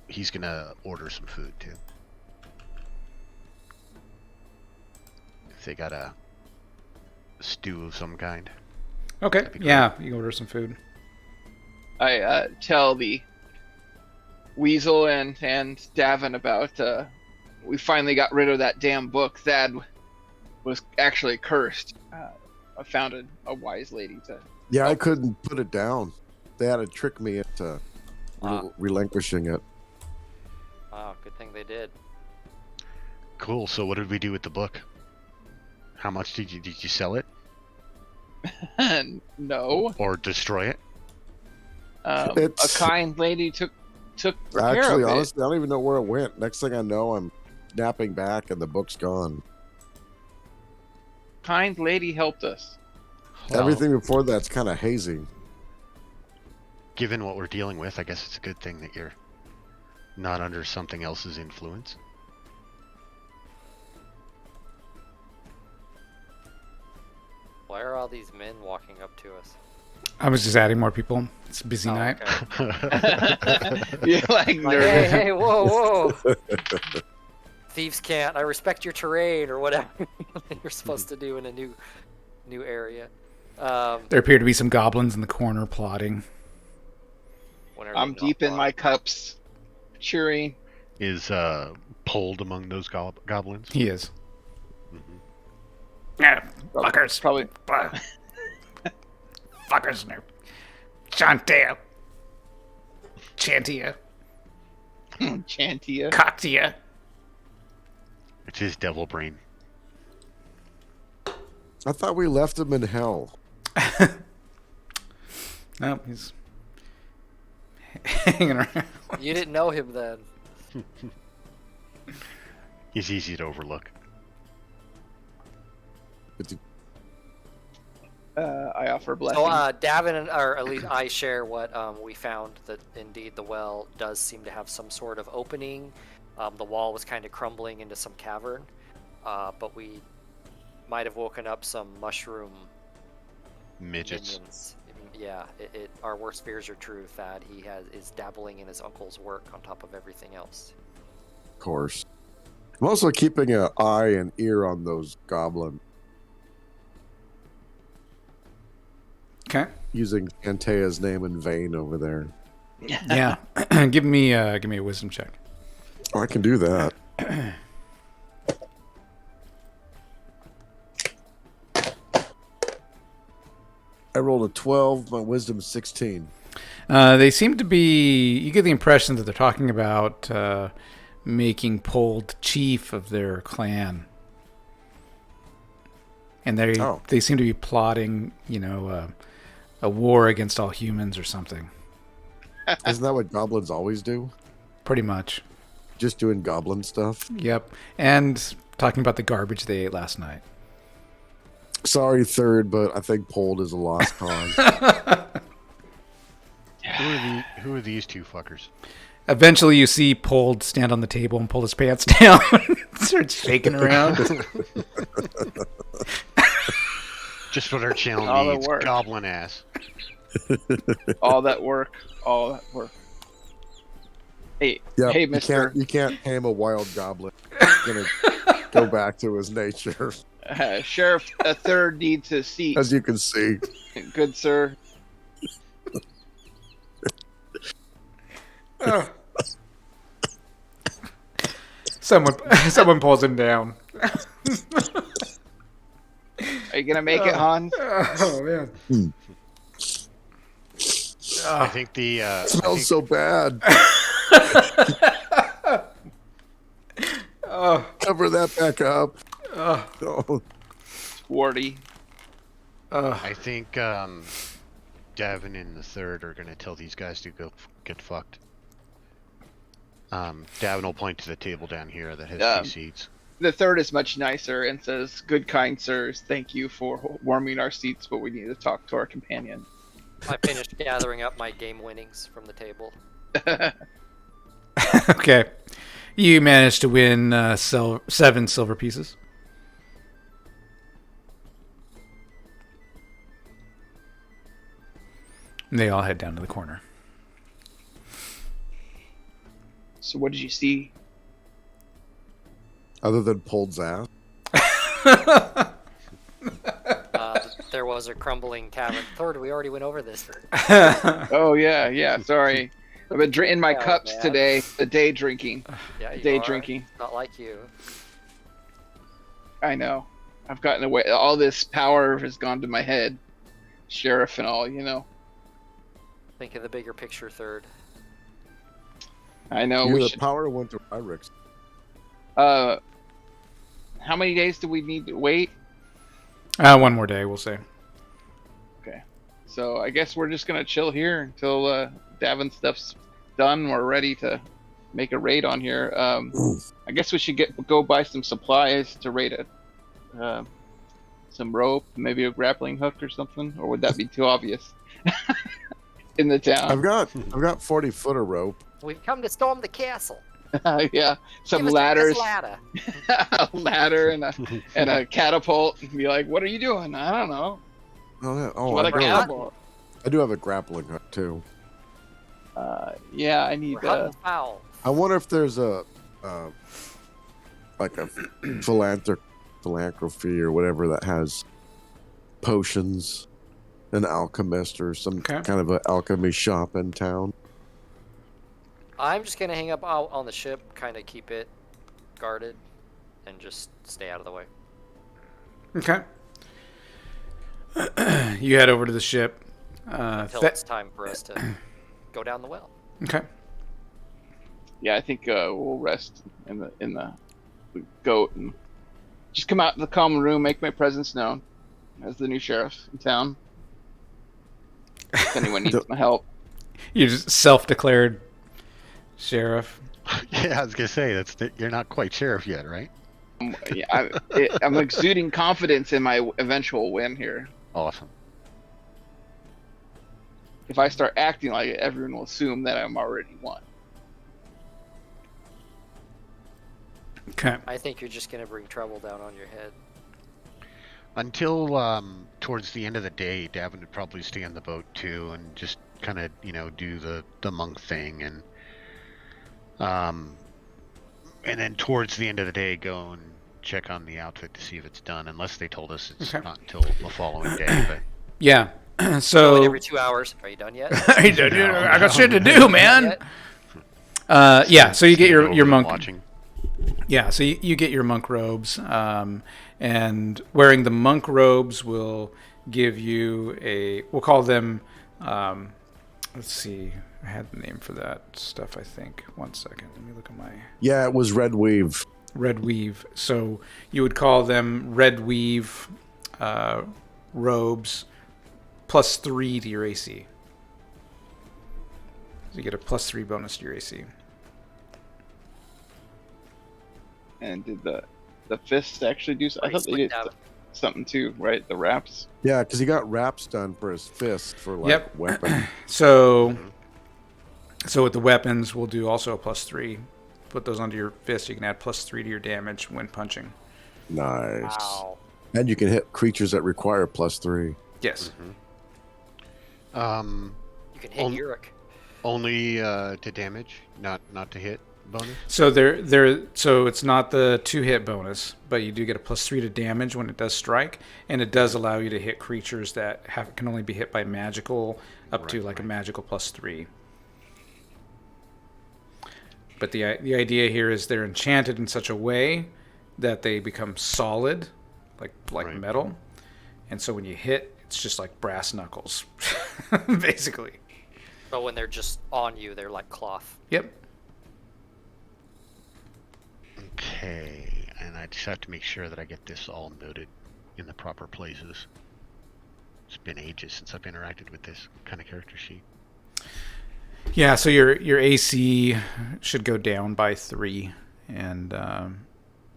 he's gonna order some food too. If they got a stew of some kind. Okay. That'd be great. Yeah, you can order some food. I tell the Weasel and Davin about we finally got rid of that damn book. Thad was actually cursed. I found a wise lady to. Yeah, I couldn't put it down. They had to trick me into relinquishing it. Wow, good thing they did. Cool. So what did we do with the book? How much did you sell it No. or destroy it? A It's- kind lady took care Actually, of it. honestly, I don't even know where it went. Next thing I know, I'm napping back and the book's gone. Kind lady helped us. Well, Everything before that's kind of hazy. given what we're dealing with, I guess it's a good thing that you're not under something else's influence. Why are all these men walking up to us? I was just adding more people. It's a busy night. Okay. You're like Like, nervous. hey, whoa. Thieves can't. I respect your terrain or whatever you're supposed to do in a new area. There appear to be some goblins in the corner plotting. When are I'm they deep not in my cups, cheering. Is pulled among those goblins? He is. Mm-hmm. Fuckers. Probably. Fuckers. Chantea. Chantia. Chantia. Coctia. It's his devil brain. I thought we left him in hell. No, he's hanging around. You didn't know him then. He's easy to overlook. I offer a blessing. So, Davin, or at least I share what we found, that indeed the well does seem to have some sort of opening. The wall was kind of crumbling into some cavern, but we might have woken up some mushroom Midgets. minions. Yeah, our worst fears are true. Thad, he is dabbling in his uncle's work on top of everything else. Of course. I'm also keeping an eye and ear on those goblins. Okay. Using Antea's name in vain over there. Yeah. give me a wisdom check. Oh, I can do that. I rolled a 12. My wisdom is 16. They seem to be. You get the impression that they're talking about making Pold chief of their clan, and they seem to be plotting, a war against all humans or something. Isn't that what goblins always do? Pretty much. Just doing goblin stuff? Yep. And talking about the garbage they ate last night. Sorry, third, but I think Pold is a lost cause. Who are these two fuckers? Eventually, you see Pold stand on the table and pull his pants down, start shaking around. Just what our channel All the needs. work. Goblin ass. All that work. Hey, Yep, hey, Mister. You can't tame a wild goblin. He's gonna go back to his nature, Sheriff, a third needs a seat. as you can see. Good sir. Someone pulls him down. Are you gonna make it, Hans? Oh man. I think the It smells so bad. Cover that back up. Oh. Warty. I think Davin and the third are gonna tell these guys to go get fucked. Davin will point to the table down here that has 2 seats. The third is much nicer and says, "Good, kind sirs, thank you for warming our seats, but we need to talk to our companion." I finished gathering up my game winnings from the table. Okay. You managed to win 7 silver pieces. And they all head down to the corner. So what did you see? Other than Pold's ass. There was a crumbling cavern. Third, we already went over this. Oh yeah. Sorry, I've been drinking my Yeah, cups man. today. The day drinking. Yeah, you Day are. drinking. Not like you. I know. I've gotten away. All this power has gone to my head, sheriff and all. Think of the bigger picture, third. I know. You, We the should. power went to Ywrick. How many days do we need to wait? 1 more day, we'll say. Okay. So I guess we're just gonna chill here until Davin's stuff's done. We're ready to make a raid on here. I guess we should go buy some supplies to raid it. Some rope, maybe a grappling hook or something, or would that be too obvious? In the town. I've got 40 foot of rope. We've come to storm the castle. Yeah, some Give us ladders, this ladder. a ladder, and a catapult. And be like, "What are you doing?" I don't know. Oh, yeah. Oh, What I a brought, catapult! I do have a grappling hook too. Yeah, I need. We're hunting foul. I wonder if there's a like a philanthropy or whatever that has potions, an alchemist or some Okay. kind of an alchemy shop in town. I'm just gonna hang up out on the ship, kind of keep it guarded, and just stay out of the way. Okay. You head over to the ship. Until it's time for us to go down the well. Okay. Yeah, I think we'll rest in the goat and just come out to the common room, make my presence known as the new sheriff in town. If anyone needs my help. You're just self-declared sheriff. Yeah, I was gonna say you're not quite sheriff yet, right? Yeah, I'm exuding confidence in my eventual win here. Awesome. If I start acting like it, everyone will assume that I'm already won. Okay. I think you're just gonna bring trouble down on your head. Until towards the end of the day, Davin would probably stay on the boat too, and just kind of do the monk thing, and then towards the end of the day, go and check on the outfit to see if it's done. Unless they told us it's Okay. not until the following day. But Yeah. Go So in every 2 hours. Are you done yet? Are you done? I got shit to do, man. Yeah. So you get your monk. watching. Yeah. So you get your monk robes, and wearing the monk robes will give you we'll call them. Let's see. I had the name for that stuff. I think. One second. Let me look at my Yeah, it was red weave. red weave. So you would call them red weave robes. +3 to your AC. So you get a +3 bonus to your AC. And did the fists actually do something? I thought they did something too, right? The wraps. Yeah, because he got wraps done for his fist for like Yep. weapon. So with the weapons, we'll do also a +3. Put those onto your fist. You can add +3 to your damage when punching. Nice. Wow. And you can hit creatures that require +3. Yes. You can hit Ywrick. Only to damage, not to hit bonus. So so it's not the 2-hit bonus, but you do get a +3 to damage when it does strike, and it does allow you to hit creatures that can only be hit by magical up to like a magical +3. But the idea here is they're enchanted in such a way that they become solid, like Right. metal, and so when you hit, it's just like brass knuckles, basically. But when they're just on you, they're like cloth. Yep. Okay, and I just have to make sure that I get this all noted in the proper places. It's been ages since I've interacted with this kind of character sheet. Yeah, so your AC should go down by 3, and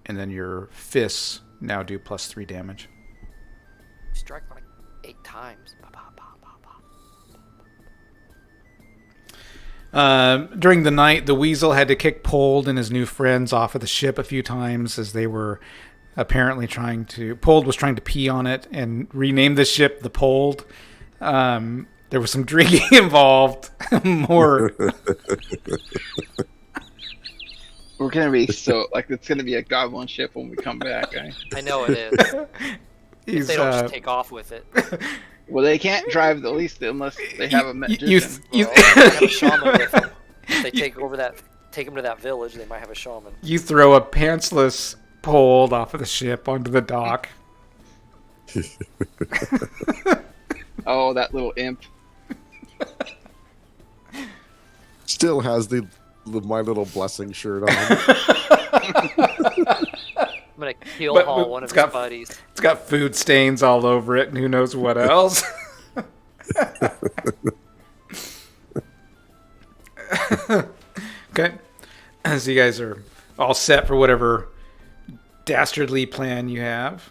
then your fists now do +3 damage. Strike like 8 times. During the night, the weasel had to kick Pold and his new friends off of the ship a few times as they were apparently Pold was trying to pee on it and rename the ship the Pold. There was some drinking involved. More. We're gonna be it's gonna be a goblin ship when we come back. Eh? I know it is. If they don't just take off with it. Well, they can't drive at least unless they have a magician. They have a shaman with them. If they take them to that village, they might have a shaman. You throw a pantsless Pold off of the ship onto the dock. Oh, that little imp. Still has the My Little Blessing shirt on. I'm gonna keel haul one of his buddies. It's got food stains all over it, and who knows what else. Okay, so you guys are all set for whatever dastardly plan you have.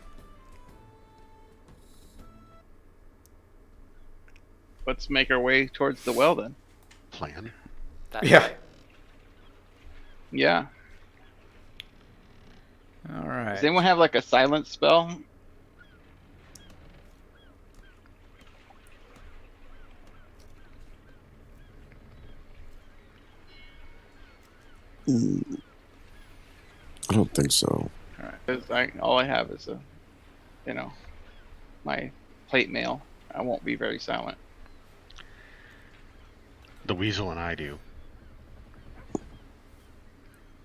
Let's make our way towards the well then. Plan. Yeah. Yeah. All right. Does anyone have like a silence spell? I don't think so. Because all I have is my plate mail. I won't be very silent. The weasel and I do,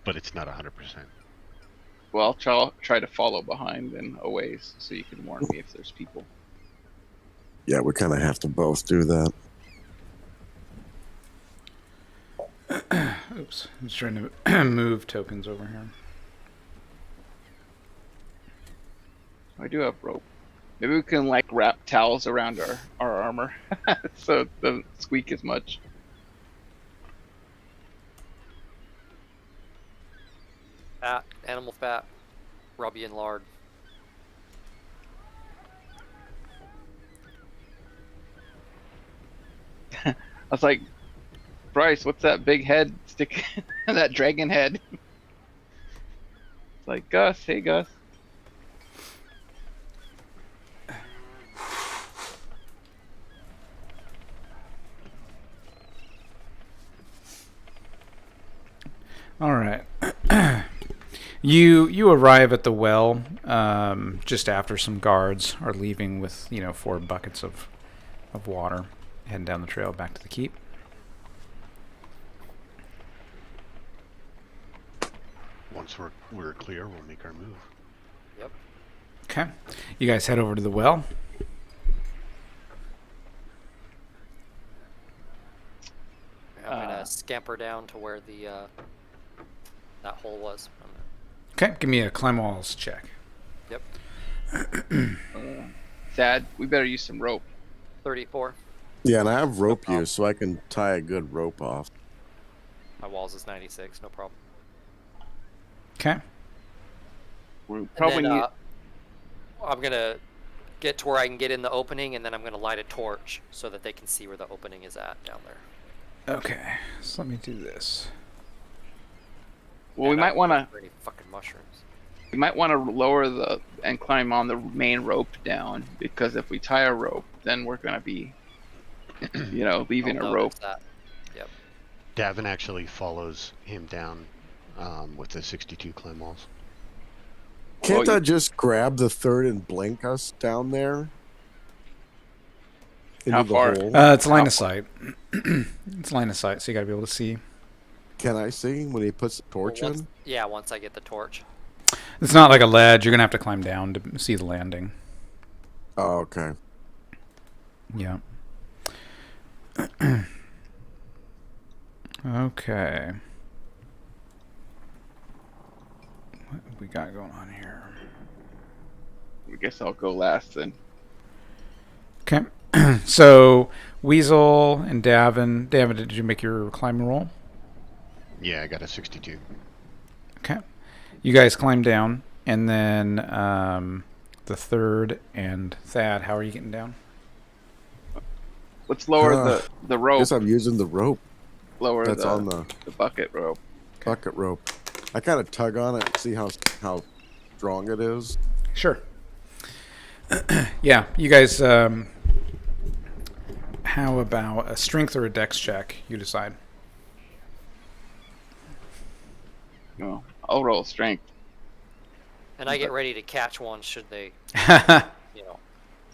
but it's not 100%. Well, I'll try to follow behind and a ways so you can warn me if there's people. Yeah, we kind of have to both do that. Oops. I'm just trying to move tokens over here. I do have rope. Maybe we can like wrap towels around our armor so it doesn't squeak as much. Fat, animal fat, rub you in lard. I was like, Bryce, what's that big head stick? That dragon head. It's like, Gus, hey Gus. All right. You arrive at the well just after some guards are leaving with 4 buckets of water, heading down the trail back to the keep. Once we're clear, we'll make our move. Yep. Okay. You guys head over to the well. I'm gonna scamper down to where the that hole was. Okay. Give me a climb walls check. Yep. Dad, we better use some rope. 34. Yeah, and I have rope problem. use, so I can tie a good rope off. My walls is 96. No problem. Okay. We And probably then, need. I'm gonna get to where I can get in the opening, and then I'm gonna light a torch so that they can see where the opening is at down there. Okay. So let me do this. Well, we And might I'm want to. looking for any fucking mushrooms. We might want to lower and climb on the main rope down, because if we tie a rope, then we're gonna be, leaving I'll a rope. notice that. Yep. Davin actually follows him down with the 62 climb walls. Can't Well, I just grab the third and blink us down there? How Into the far? hole? It's line of sight. It's line of sight, so you got to be able to see. Can I see when he puts the torch Well, in? once I get the torch. It's not like a ledge. You're gonna have to climb down to see the landing. Oh, okay. Yeah. Okay. What have we got going on here? I guess I'll go last then. Okay. So Weasel and Davin. Davin, did you make your climb roll? Yeah, I got a 62. Okay. You guys climb down, and then the third and Thad. How are you getting down? Let's lower the I rope. guess I'm using the rope Lower that's the on the bucket rope. bucket rope. I kind of tug on it and see how strong it is. Sure. Yeah, you guys. How about a strength or a dex check? You decide. No, I'll roll strength. And I get ready to catch one should they,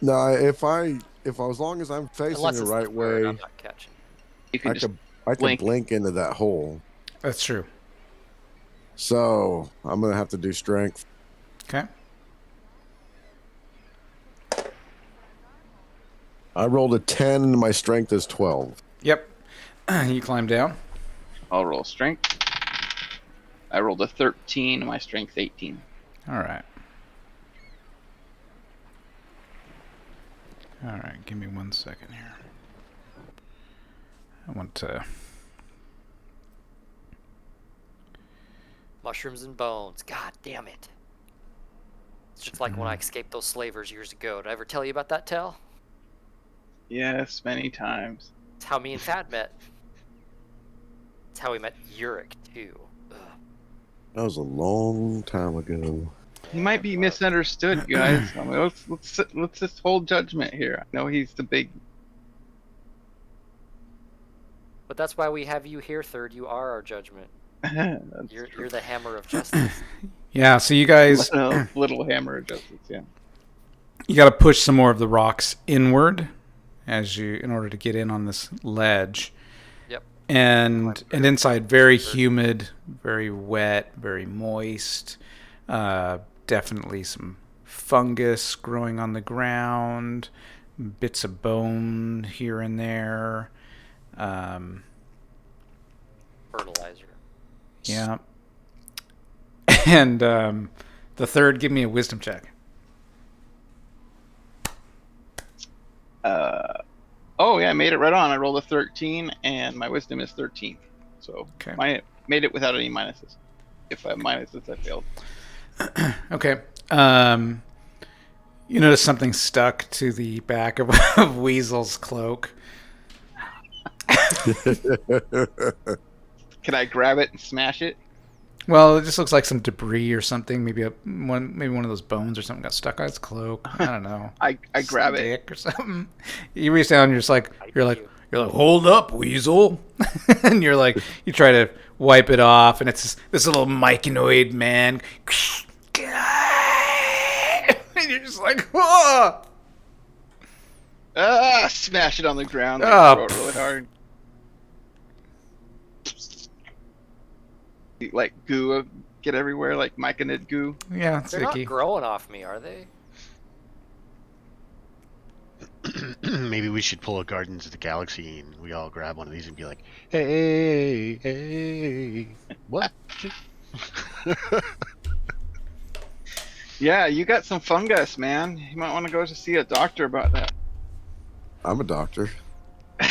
No, if as long as I'm facing unless the it's right the third, way, I'm not catching. You can I can blink into that hole. That's true. So I'm gonna have to do strength. Okay. I rolled a 10 and my strength is 12. Yep. You climb down. I'll roll strength. I rolled a 13. My strength's 18. All right. All right. Give me 1 second here. I want to. Mushrooms and bones. God damn it. It's just like when I escaped those slavers years ago. Did I ever tell you about that tale? Yes, many times. It's how me and Thad met. It's how we met Ywrick, too. Ugh. That was a long time ago. He might be misunderstood, guys. I mean, let's just hold judgment here. I know he's the big. But that's why we have you here, Third. You are our judgment. You're the hammer of justice. Yeah, so you guys, little hammer of justice. Yeah. you got to push some more of the rocks inward in order to get in on this ledge. Yep. And inside, very humid, very wet, very moist. Definitely some fungus growing on the ground, bits of bone here and there. Fertilizer. Yeah. And the third, give me a wisdom check. Oh yeah, I made it right on. I rolled a 13, and my wisdom is 13. So Okay. I made it without any minuses. If I have minuses, I failed. Okay. You notice something stuck to the back of Weasel's cloak. Can I grab it and smash it? Well, it just looks like some debris or something. Maybe one of those bones or something got stuck on his cloak. I don't know. I grab it. Stick or something. You reach down and you're like, hold up, Weasel. And you try to wipe it off, and it's this little myconoid man. And you're just like, whoa! Smash it on the ground. Throw it really hard. Like goo get everywhere, like myconid goo. Yeah, it's They're icky. not growing off me, are they? Maybe we should pull a Guardians of the Galaxy and we all grab one of these and be like, hey, what? Yeah, you got some fungus, man. You might want to go to see a doctor about that. I'm a doctor. I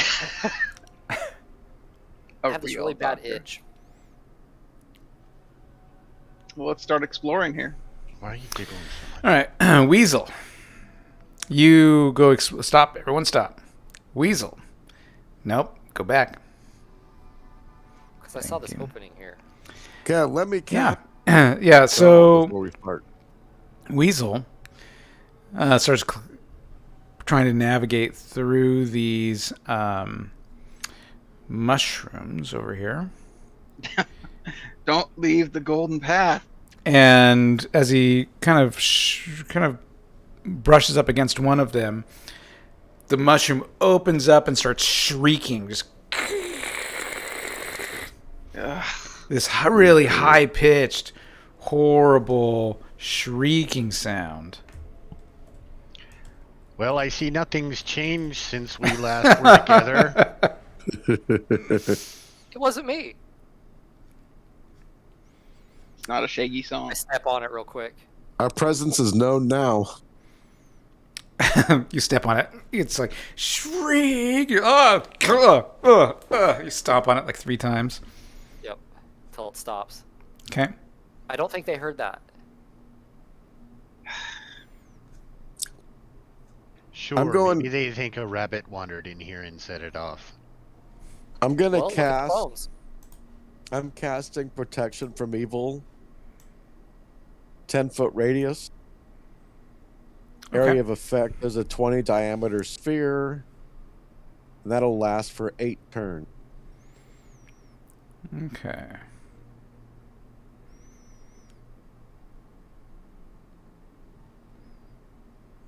have this really bad itch. Well, let's start exploring here. Why are you giggling so much? All right, Weasel. You go stop. Everyone stop. Weasel. Nope. Go back. Because I saw this opening here. Okay, let me Yeah. cap. Yeah. So Before we start. Weasel starts trying to navigate through these mushrooms over here. Don't leave the golden path. And as he kind of brushes up against one of them, the mushroom opens up and starts shrieking. Just this really high-pitched, horrible shrieking sound. Well, I see nothing's changed since we last were together. It wasn't me. It's not a Shaggy song. I step on it real quick. Our presence is known now. You step on it. It's like shriek. You stomp on it like 3 times. Yep. Till it stops. Okay. I don't think they heard that. Sure, I'm going- maybe they think a rabbit wandered in here and set it off. I'm gonna Well, look at the cast. bones. I'm casting protection from evil. 10-foot radius. Area of effect is a 20 diameter sphere. And that'll last for 8 turns. Okay.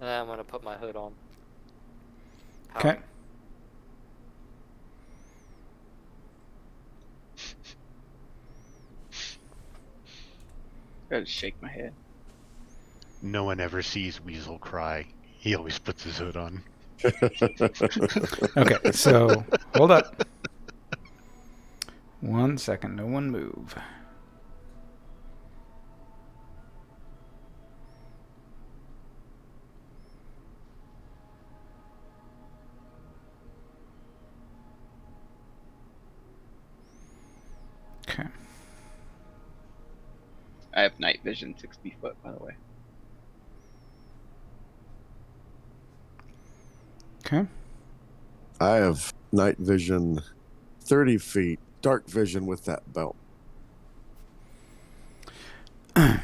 And I'm going to put my hood on. Okay. I just shake my head. No one ever sees Weasel cry. He always puts his hood on. Okay, so hold up. 1 second, no one move. Okay. I have night vision 60 foot, by the way. Okay. I have night vision 30 feet. Dark vision with that belt. I've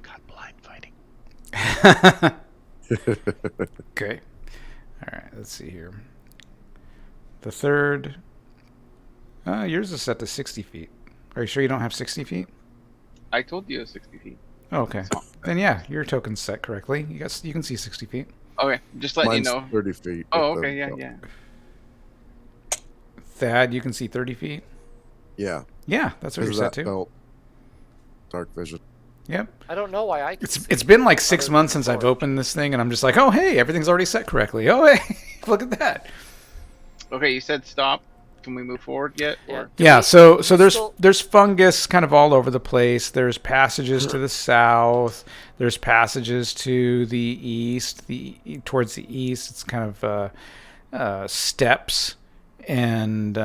got blind fighting. Okay. All right, let's see here. The third. Yours is set to 60 feet. Are you sure you don't have 60 feet? I told you it was 60 feet. Oh, okay. So, Then yeah, your token's set correctly. You can see 60 feet. okay, just letting Mine's you know. 30 feet. Oh, with the- okay, yeah. Thad, you can see 30 feet. Yeah. Yeah, that's what you're Because set that to. felt dark vision. Yep. I don't know why I. Can It's been like 6 other months than since I've Torch. opened this thing, and I'm just like, oh hey, everything's already set correctly. Oh hey, look at that. Okay, you said stop. Can we move forward yet? Yeah. Or Yeah, so there's still- there's fungus kind of all over the place. There's passages to the south. There's passages to the east. Towards the east, it's kind of steps and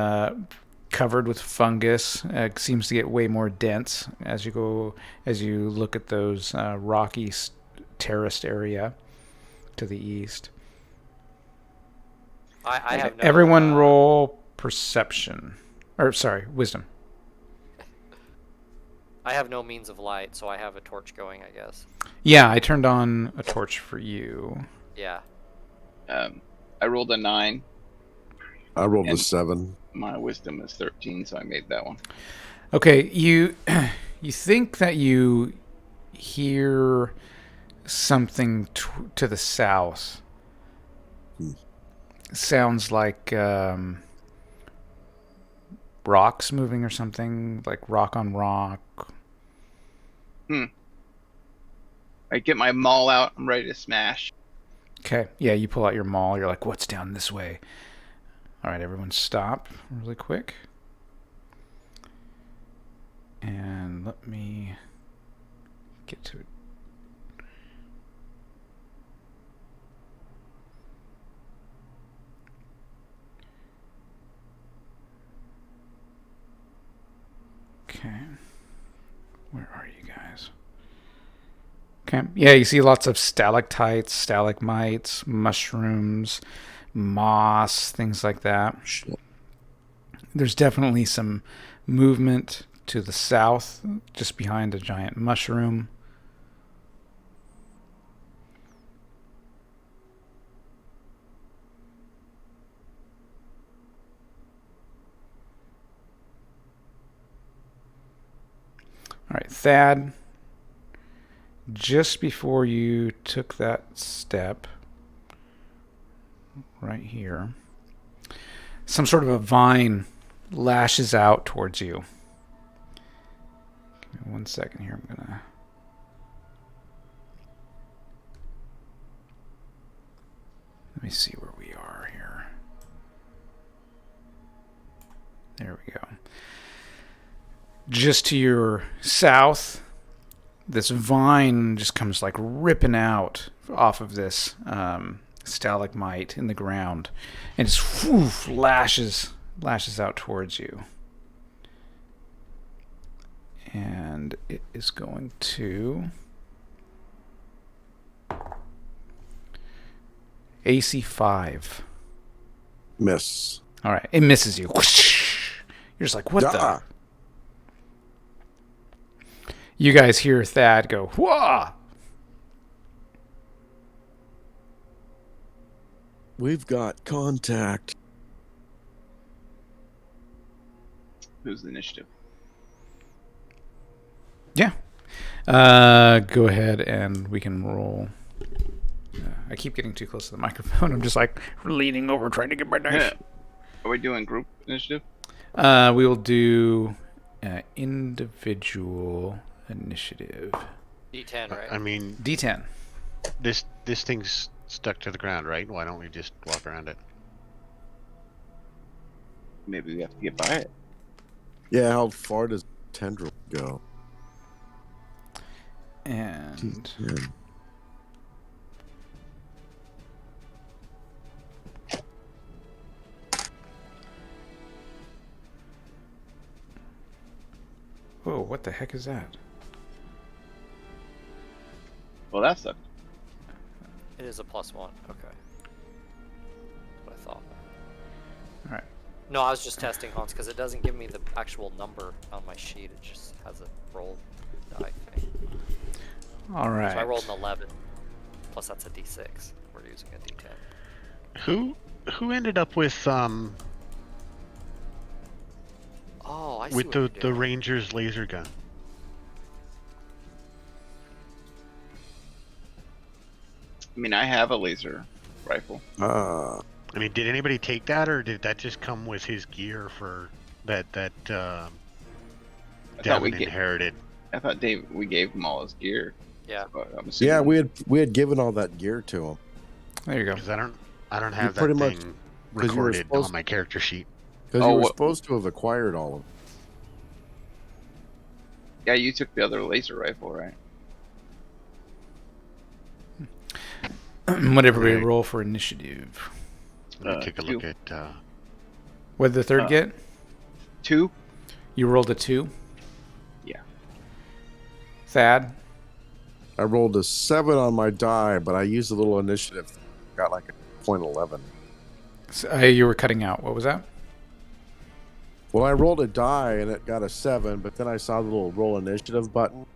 covered with fungus. It seems to get way more dense as you look at those rocky terraced area to the east. I have no. Everyone roll perception. Or sorry, wisdom. I have no means of light, so I have a torch going, I guess. Yeah, I turned on a torch for you. Yeah. I rolled a 9. I rolled a And- 7. My wisdom is 13, so I made that one. Okay, you think that you hear something to the south. Sounds like rocks moving or something, like rock on rock. I get my maul out. I'm ready to smash. Okay, yeah, you pull out your maul. You're like, what's down this way? All right, everyone stop really quick. And let me get to it. Okay. Where are you guys? Okay. Yeah, you see lots of stalactites, stalagmites, mushrooms, moss, things like that. Shit. There's definitely some movement to the south, just behind a giant mushroom. All right, Thad, just before you took that step, right here, some sort of a vine lashes out towards you. Give me 1 second here. I'm gonna. Let me see where we are here. There we go. Just to your south, this vine just comes like ripping out off of this stalagmite in the ground, and just lashes out towards you. And it is going to AC 5. Miss. All right, it misses you. You're just like, what the? Ah. You guys hear Thad go, whoa! We've got contact. Who's the initiative? Yeah. Go ahead and we can roll. I keep getting too close to the microphone. I'm just like leaning over trying to get my knife. Are we doing group initiative? We will do individual initiative. D10, right? I mean, D10. this thing's stuck to the ground, right? Why don't we just walk around it? Maybe we have to get by it. Yeah, how far does tendril go? And Yeah. whoa, what the heck is that? Well, that sucked. It is a +1. Okay. What I thought. All right. No, I was just testing Hans because it doesn't give me the actual number on my sheet. It just has a roll die thing. All right. So I rolled an 11. Plus that's a D6. We're using a D10. Who ended up with I see with what you're the doing. ranger's laser gun. I mean, I have a laser rifle. Ah, I mean, did anybody take that, or did that just come with his gear for that I thought Devin inherited? I thought we gave him all his gear. Yeah. So I'm assuming. yeah, we had given all that gear to him There you go. Because I don't have that pretty much- thing 'cause you were recorded supposed- on my character sheet. because Oh, you were what- supposed to have acquired all of them. Yeah, you took the other laser rifle, right? What everybody Okay. roll for initiative. Let me take a look 2. at. What did the third get? 2. You rolled a 2. Yeah. Thad. I rolled a 7 on my die, but I used a little initiative. Got like a .11. So, you were cutting out. What was that? Well, I rolled a die and it got a 7, but then I saw the little roll initiative button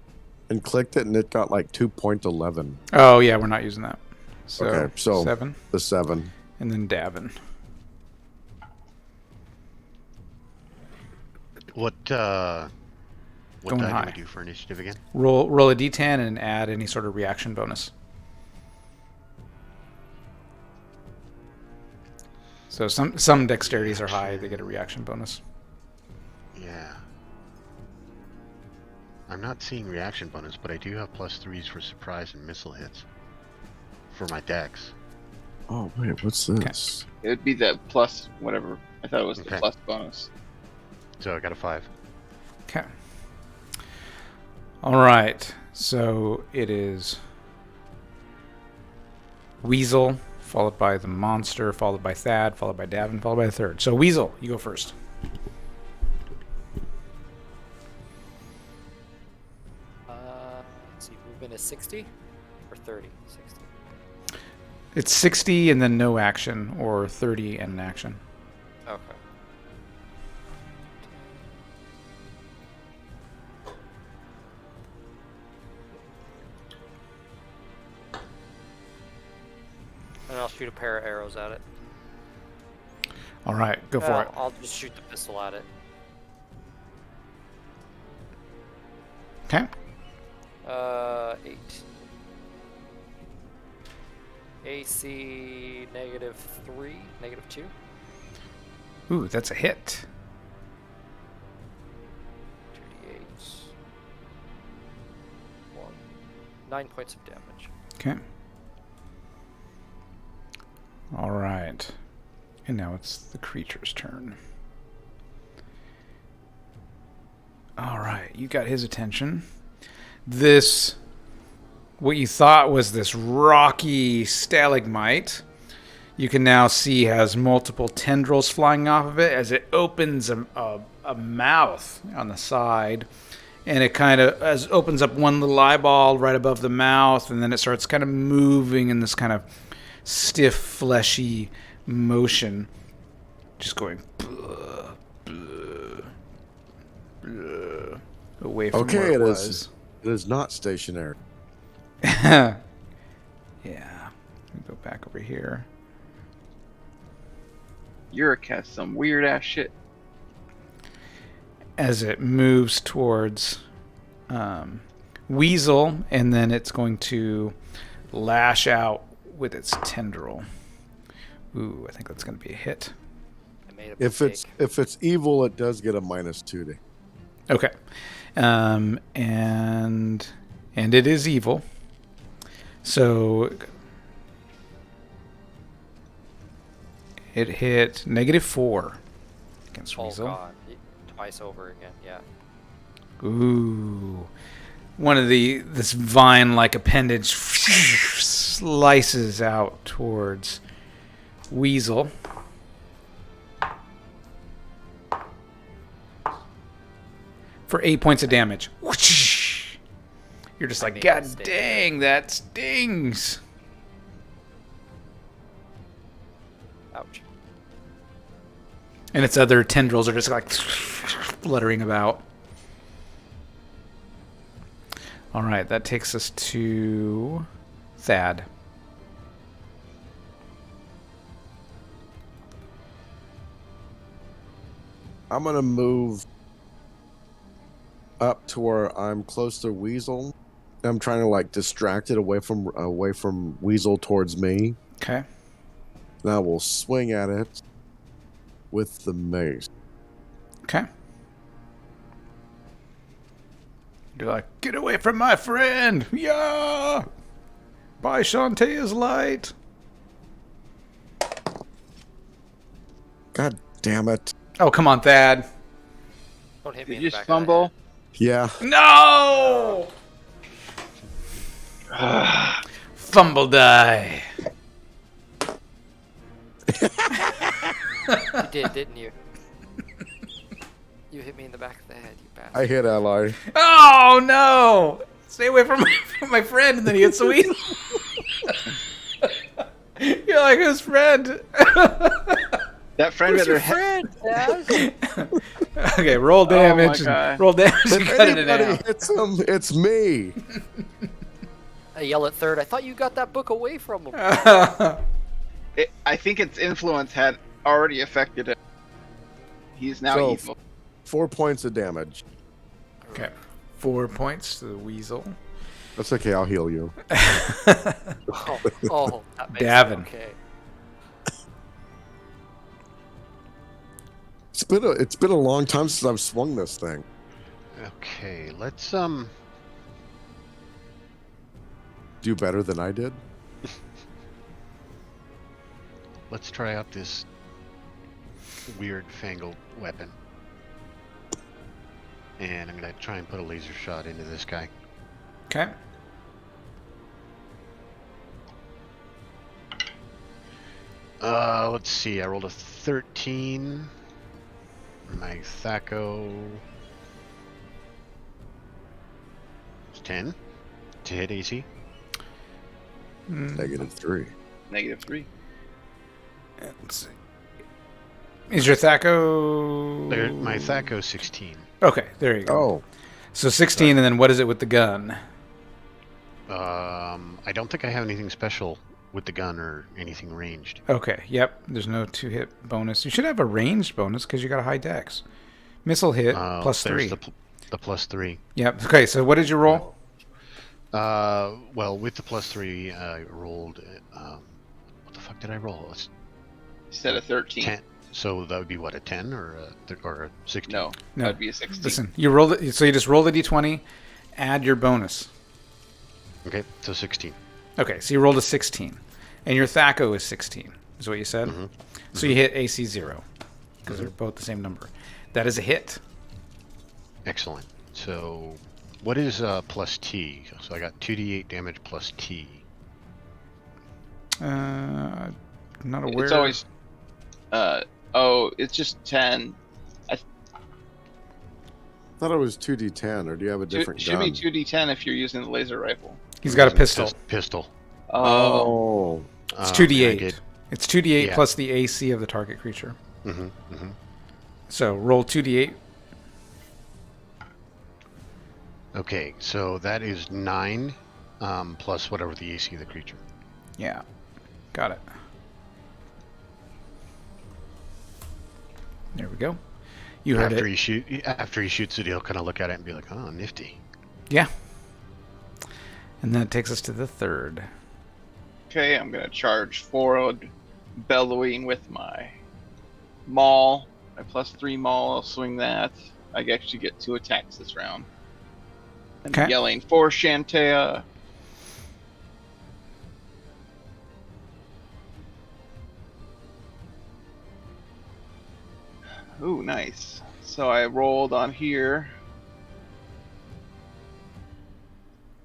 and clicked it and it got like 2.11. Oh yeah, we're not using that. So, Okay, so- 7, The 7. and then Davin. What Going die high. do we do for initiative again? Roll a d10 and add any sort of reaction bonus. So some dexterities are high; they get a reaction bonus. Yeah. I'm not seeing reaction bonus, but I do have +3s for surprise and missile hits for my dex. Oh, wait, what's this? It would be the plus whatever. I thought it was the Okay. plus bonus. So I got a 5. Okay. All right. So it is Weasel, followed by the monster, followed by Thad, followed by Davin, followed by the third. So Weasel, you go first. Let's see, movement is 60 or 30? 60. It's 60 and then no action, or 30 and an action. Okay. And I'll shoot a pair of arrows at it. All right, go for it. I'll just shoot the pistol at it. Okay. 8. AC -3, -2. Ooh, that's a hit. 2d8s. 1. 9 points of damage. Okay. All right. And now it's the creature's turn. All right, you got his attention. This, what you thought was this rocky stalagmite, you can now see has multiple tendrils flying off of it as it opens a mouth on the side. And it kind of opens up one little eyeball right above the mouth, and then it starts kind of moving in this kind of stiff, fleshy motion. Just going blah, blah, blah, away from Okay, where it it was. is. It is not stationary. Yeah. Let me go back over here. Ywrick has some weird ass shit. As it moves towards Weasel, and then it's going to lash out with its tendril. Ooh, I think that's going to be a hit. I made a If mistake. it's evil, it does get a -2 to. Okay. And it is evil. So it hit -4 against Oh Weasel. god. Twice over again, yeah. Ooh. One of this vine-like appendage slices out towards Weasel. For 8 points of damage. Whoosh! You're just like, made a God mistake. dang, that stings. Ouch. And its other tendrils are just like fluttering about. All right, that takes us to Thad. I'm gonna move up to where I'm close to Weasel. I'm trying to like distract it away from Weasel towards me. Okay. Now we'll swing at it with the mace. Okay. You're like, get away from my friend! Yeah! By Shantae's light! God damn it. Oh, come on, Thad. Don't hit me Did in you the just back of the fumble? Yeah. No! Fumble die. head. You did, didn't you? You hit me in the back of the head, you bastard. I hit ally. Oh, no! Stay away from my friend, and then he hits the weasel. You're like, whose friend? That friend Who's better your hit. friend, Dad? Okay, roll damage. my God. Roll damage and If cut it anybody down. hits him, it's me. I yell at third. I thought you got that book away from him. I think its influence had already affected him. He's now So- Oh. evil. 4 points of damage. Okay. 4 points to the weasel. That's okay. I'll heal you. Oh, that makes Davin. it okay. It's been a long time since I've swung this thing. Okay, let's Do better than I did. let's try out this weird fangled weapon. And I'm gonna try and put a laser shot into this guy. Okay. Let's see. I rolled a 13. My Thaco is 10 to hit AC. -3. -3. Let's see. Is your Thaco... There, my Thaco 16. Okay, there you go. Oh, So 16, and then what is it with the gun? I don't think I have anything special with the gun or anything ranged. Okay, yep. There's no 2-hit bonus. You should have a ranged bonus because you got a high dex. Missile hit, plus there's 3. the plus 3. Yep. Okay, so what did you roll? Well, with the plus 3, I rolled. What the fuck did I roll? It's Instead of 13. 10. So that would be what, a 10 or a 16? No, No. that'd be a 16. Listen, you rolled it. So you just roll the d20, add your bonus. Okay, so 16. Okay, so you rolled a 16, and your Thaco is 16. Is what you said. Mhm. So you hit AC 0 because they're both the same number. That is a hit. Excellent. So, what is plus T? So I got 2d8 damage plus T. I'm not aware. It's always. It's just 10. thought it was 2d10, or do you have a different Should gun? be 2d10 if you're using the laser rifle. He's got a pistol. Pistol. Oh, It's and I 2d8. did- It's 2d8 Yeah. plus the AC of the target creature. Mhm, mhm. So roll 2d8. Okay, so that is 9 plus whatever the AC of the creature. Yeah, got it. There we go. You heard After it. after he shoots it, he'll kind of look at it and be like, "Oh, nifty." Yeah. And that takes us to the third. Okay, I'm gonna charge forward, bellowing with my maul. My +3 maul, I'll swing that. I actually get 2 attacks this round. And Okay. yelling for Shantea. Ooh, nice. So I rolled on here.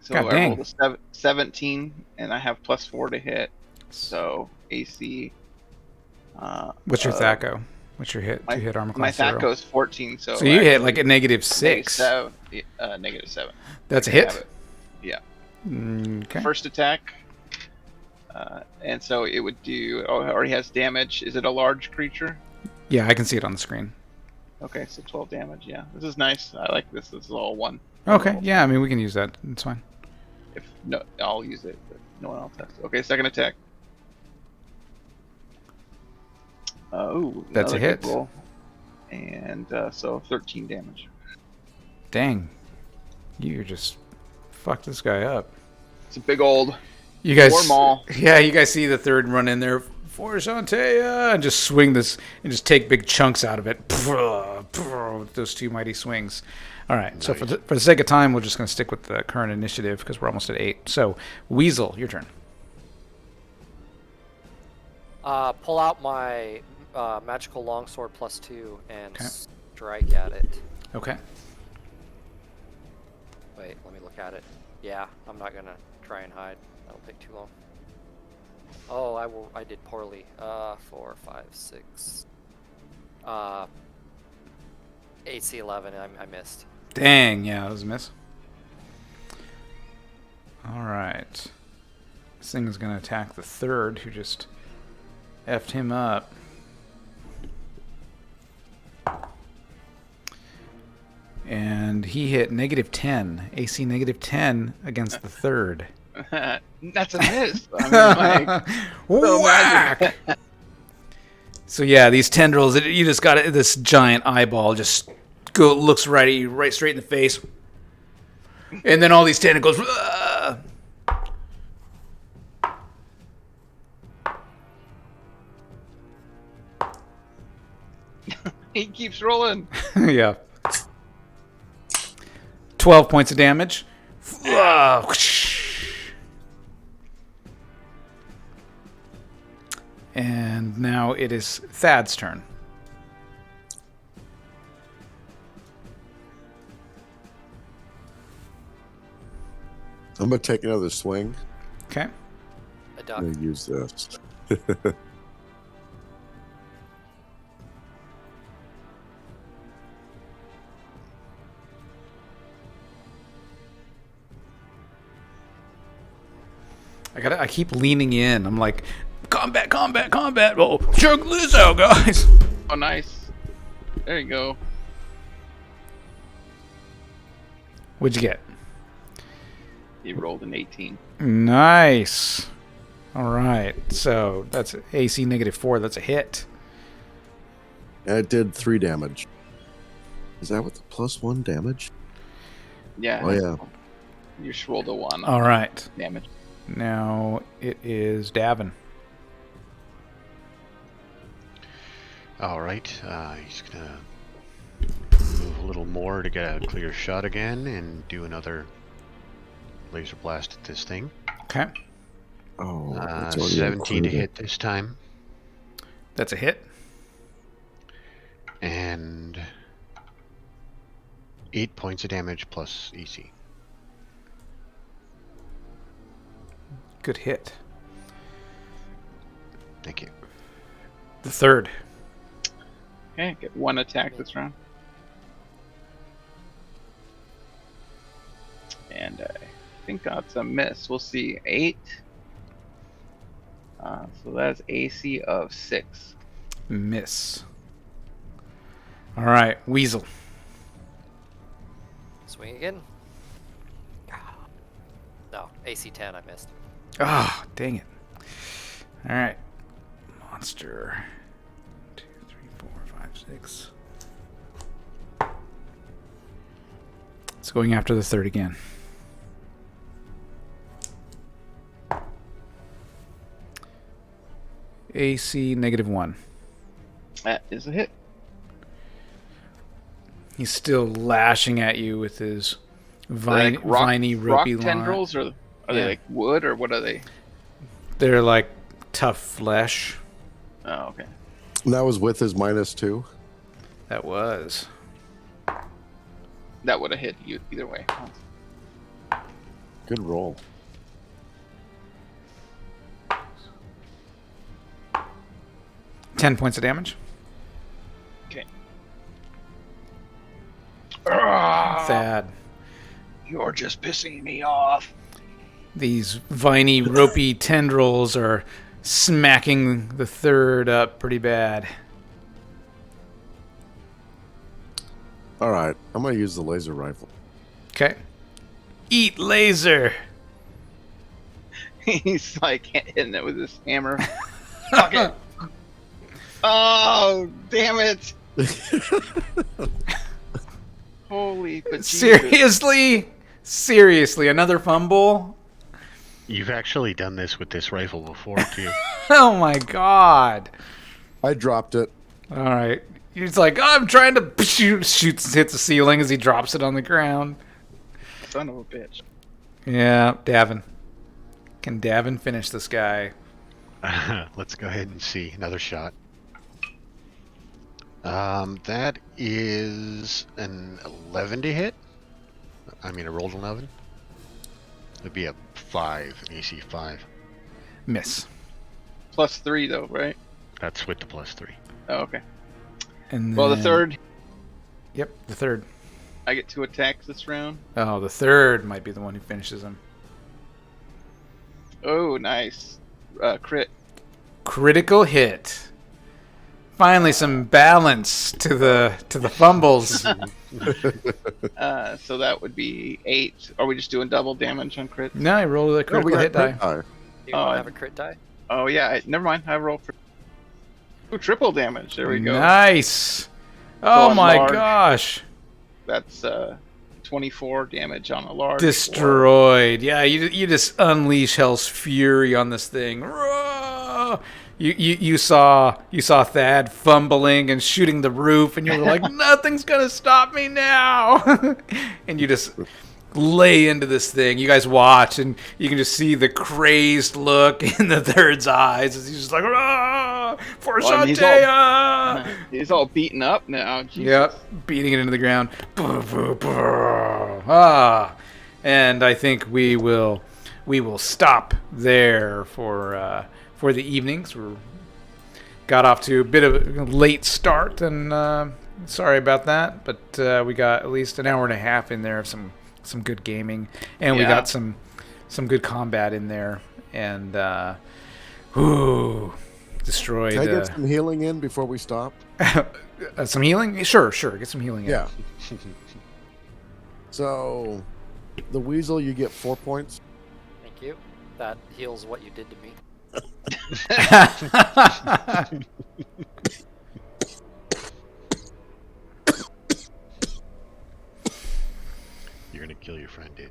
So God I dang. rolled a 17, and I have +4 to hit. So AC. What's your Thaco? What's your hit? my- To hit armor My class 0. Thaco is 14, so So you hit actually like a -6. -7. That's a I have hit. it. Yeah. Okay. First attack. And so it would do. Oh, it already has damage. Is it a large creature? Yeah, I can see it on the screen. Okay, so 12 damage. Yeah, this is nice. I like this. This is all one. Okay. Yeah, I mean we can use that. It's fine. If no, I'll use it. But no one else has to. Okay, second attack. Ooh, That's a another hit. good roll. And so 13 damage. Dang. You just fucked this guy up. It's a big old You guys, war mall. yeah, you guys see the third run in there for Shantea and just swing this and just take big chunks out of it. With those two mighty swings. All right, so for the sake of time, we're just going to stick with the current initiative because we're almost at 8. So, Weasel, your turn. Pull out my magical longsword +2 and strike at it. Okay. Wait, let me look at it. Yeah, I'm not gonna try and hide. That'll take too long. Oh, I did poorly. 4, 5, 6. AC 11. I missed. Dang, yeah, that was a miss. All right. This thing is going to attack the third, who just effed him up. And he hit -10, AC -10 against the third. That's a miss. I mean, like, Whack! So yeah, these tendrils, you just got this giant eyeball just looks right at you, right straight in the face. And then all these tentacles. he keeps rolling. Yeah. 12 points of damage. And now it is Thad's turn. I'm gonna take another swing. Okay. A duck. I'm gonna use this. I keep leaning in. I'm like, combat, combat, combat. Oh, chug this out, guys. Oh, nice. There you go. What'd you get? He rolled an 18. Nice. All right. So that's AC -4. That's a hit. And it did 3 damage. Is that with the +1 damage? Yeah. Oh, yeah. You just rolled a 1. All right. Damage. Now it is Davin. All right, he's gonna move a little more to get a clear shot again and do another laser blast at this thing. Okay. Oh, it's already 17 to included. hit this time, That's a hit. and 8 points of damage plus EC. Good hit. Thank you. The third. Okay, get 1 attack this round. And I think that's a miss. We'll see. 8. So that's AC of 6. Miss. All right. Weasel. Swing again. No, AC 10. I missed. Ah, dang it. All right. Monster. 2, 3, 4, 5, 6. It's going after the third again. AC -1. That is a hit. He's still lashing at you with his Like rock, viney, rock ropey line. tendrils, or are Yeah. they like wood, or what are they? They're like tough flesh. Oh, okay. And that was with his -2. That was. That would have hit you either way. Good roll. $10 points of damage. Okay. Thad. You're just pissing me off. These viney, ropey tendrils are smacking the third up pretty bad. All right, I'm gonna use the laser rifle. Okay. Eat laser. He's like hitting it with his hammer. Fuck it. Oh, damn it. Holy bejesus. Seriously? Seriously, another fumble? You've actually done this with this rifle before, too. Oh my god. I dropped it. All right. He's like, oh, I'm trying to shoots, hits the ceiling as he drops it on the ground. Son of a bitch. Yeah, Davin. Can Davin finish this guy? Let's go ahead and see. Another shot. That is an 11 to hit. I mean, I rolled 11. It'd be a 5, an AC 5. Miss. +3 though, right? That's with the +3. Oh, okay. And Well, the then- third, Yep, the third. I get 2 attacks this round. Oh, the third might be the one who finishes him. Oh, nice. Crit. Critical hit. Finally, some balance to the fumbles. So that would be 8. Are we just doing double damage on crit? No, I rolled a No, critical hit die. Do you want to have a crit die? Oh yeah, never mind. I roll for triple damage. There we go. Nice. Oh on my large. gosh. That's 24 damage on a large. Destroyed. Yeah, you just unleash hell's fury on this thing. Roar! You saw Thad fumbling and shooting the roof, and you were like, nothing's gonna stop me now. And you just lay into this thing. You guys watch, and you can just see the crazed look in the third's eyes as he's just like, for Well, and Shantea! He's all beaten up now. Jesus. Yep, beating it into the ground. And I think we will stop there for the evenings. We got off to a bit of a late start, and sorry about that, but we got at least an hour and a half in there of some good gaming, and we Yeah. got some good combat in there, and destroyed. Can I get some healing in before we stop? Some healing? Sure. Get some healing in. Yeah. So, the weasel, you get 4 points. Thank you. That heals what you did to me. You're gonna kill your friend, dude.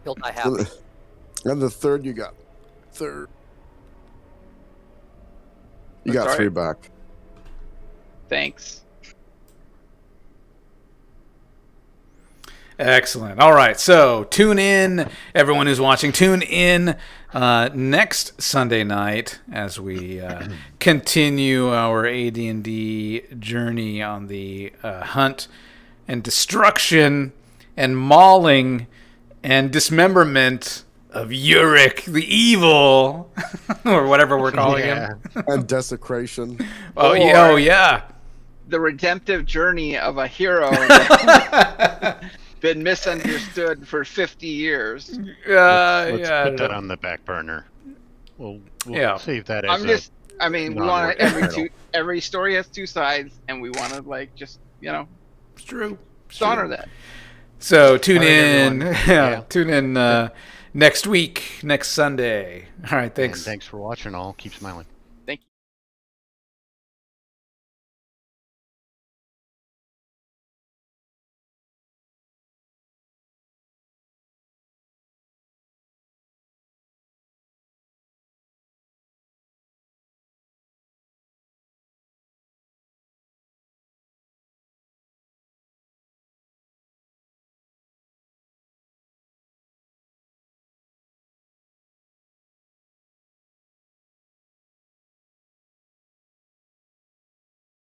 He'll die happy. And the third, you got third. You That's got all 3 right. back. Thanks. Excellent. All right. So tune in, everyone who's watching. Tune in next Sunday night as we continue our AD&D journey on the hunt and destruction and mauling and dismemberment of Ywrick the Evil, or whatever we're calling him. And desecration. Oh yeah. The redemptive journey of a hero that's been misunderstood for 50 years. Let's Yeah. put that on the back burner. We'll Yeah. save that as I'm just, I mean, we want non-working every story has 2 sides, and we want to just It's true. just honor that. So tune All right, in. everyone. Yeah, tune in next week, next Sunday. All right, And thanks. thanks for watching all. Keep smiling.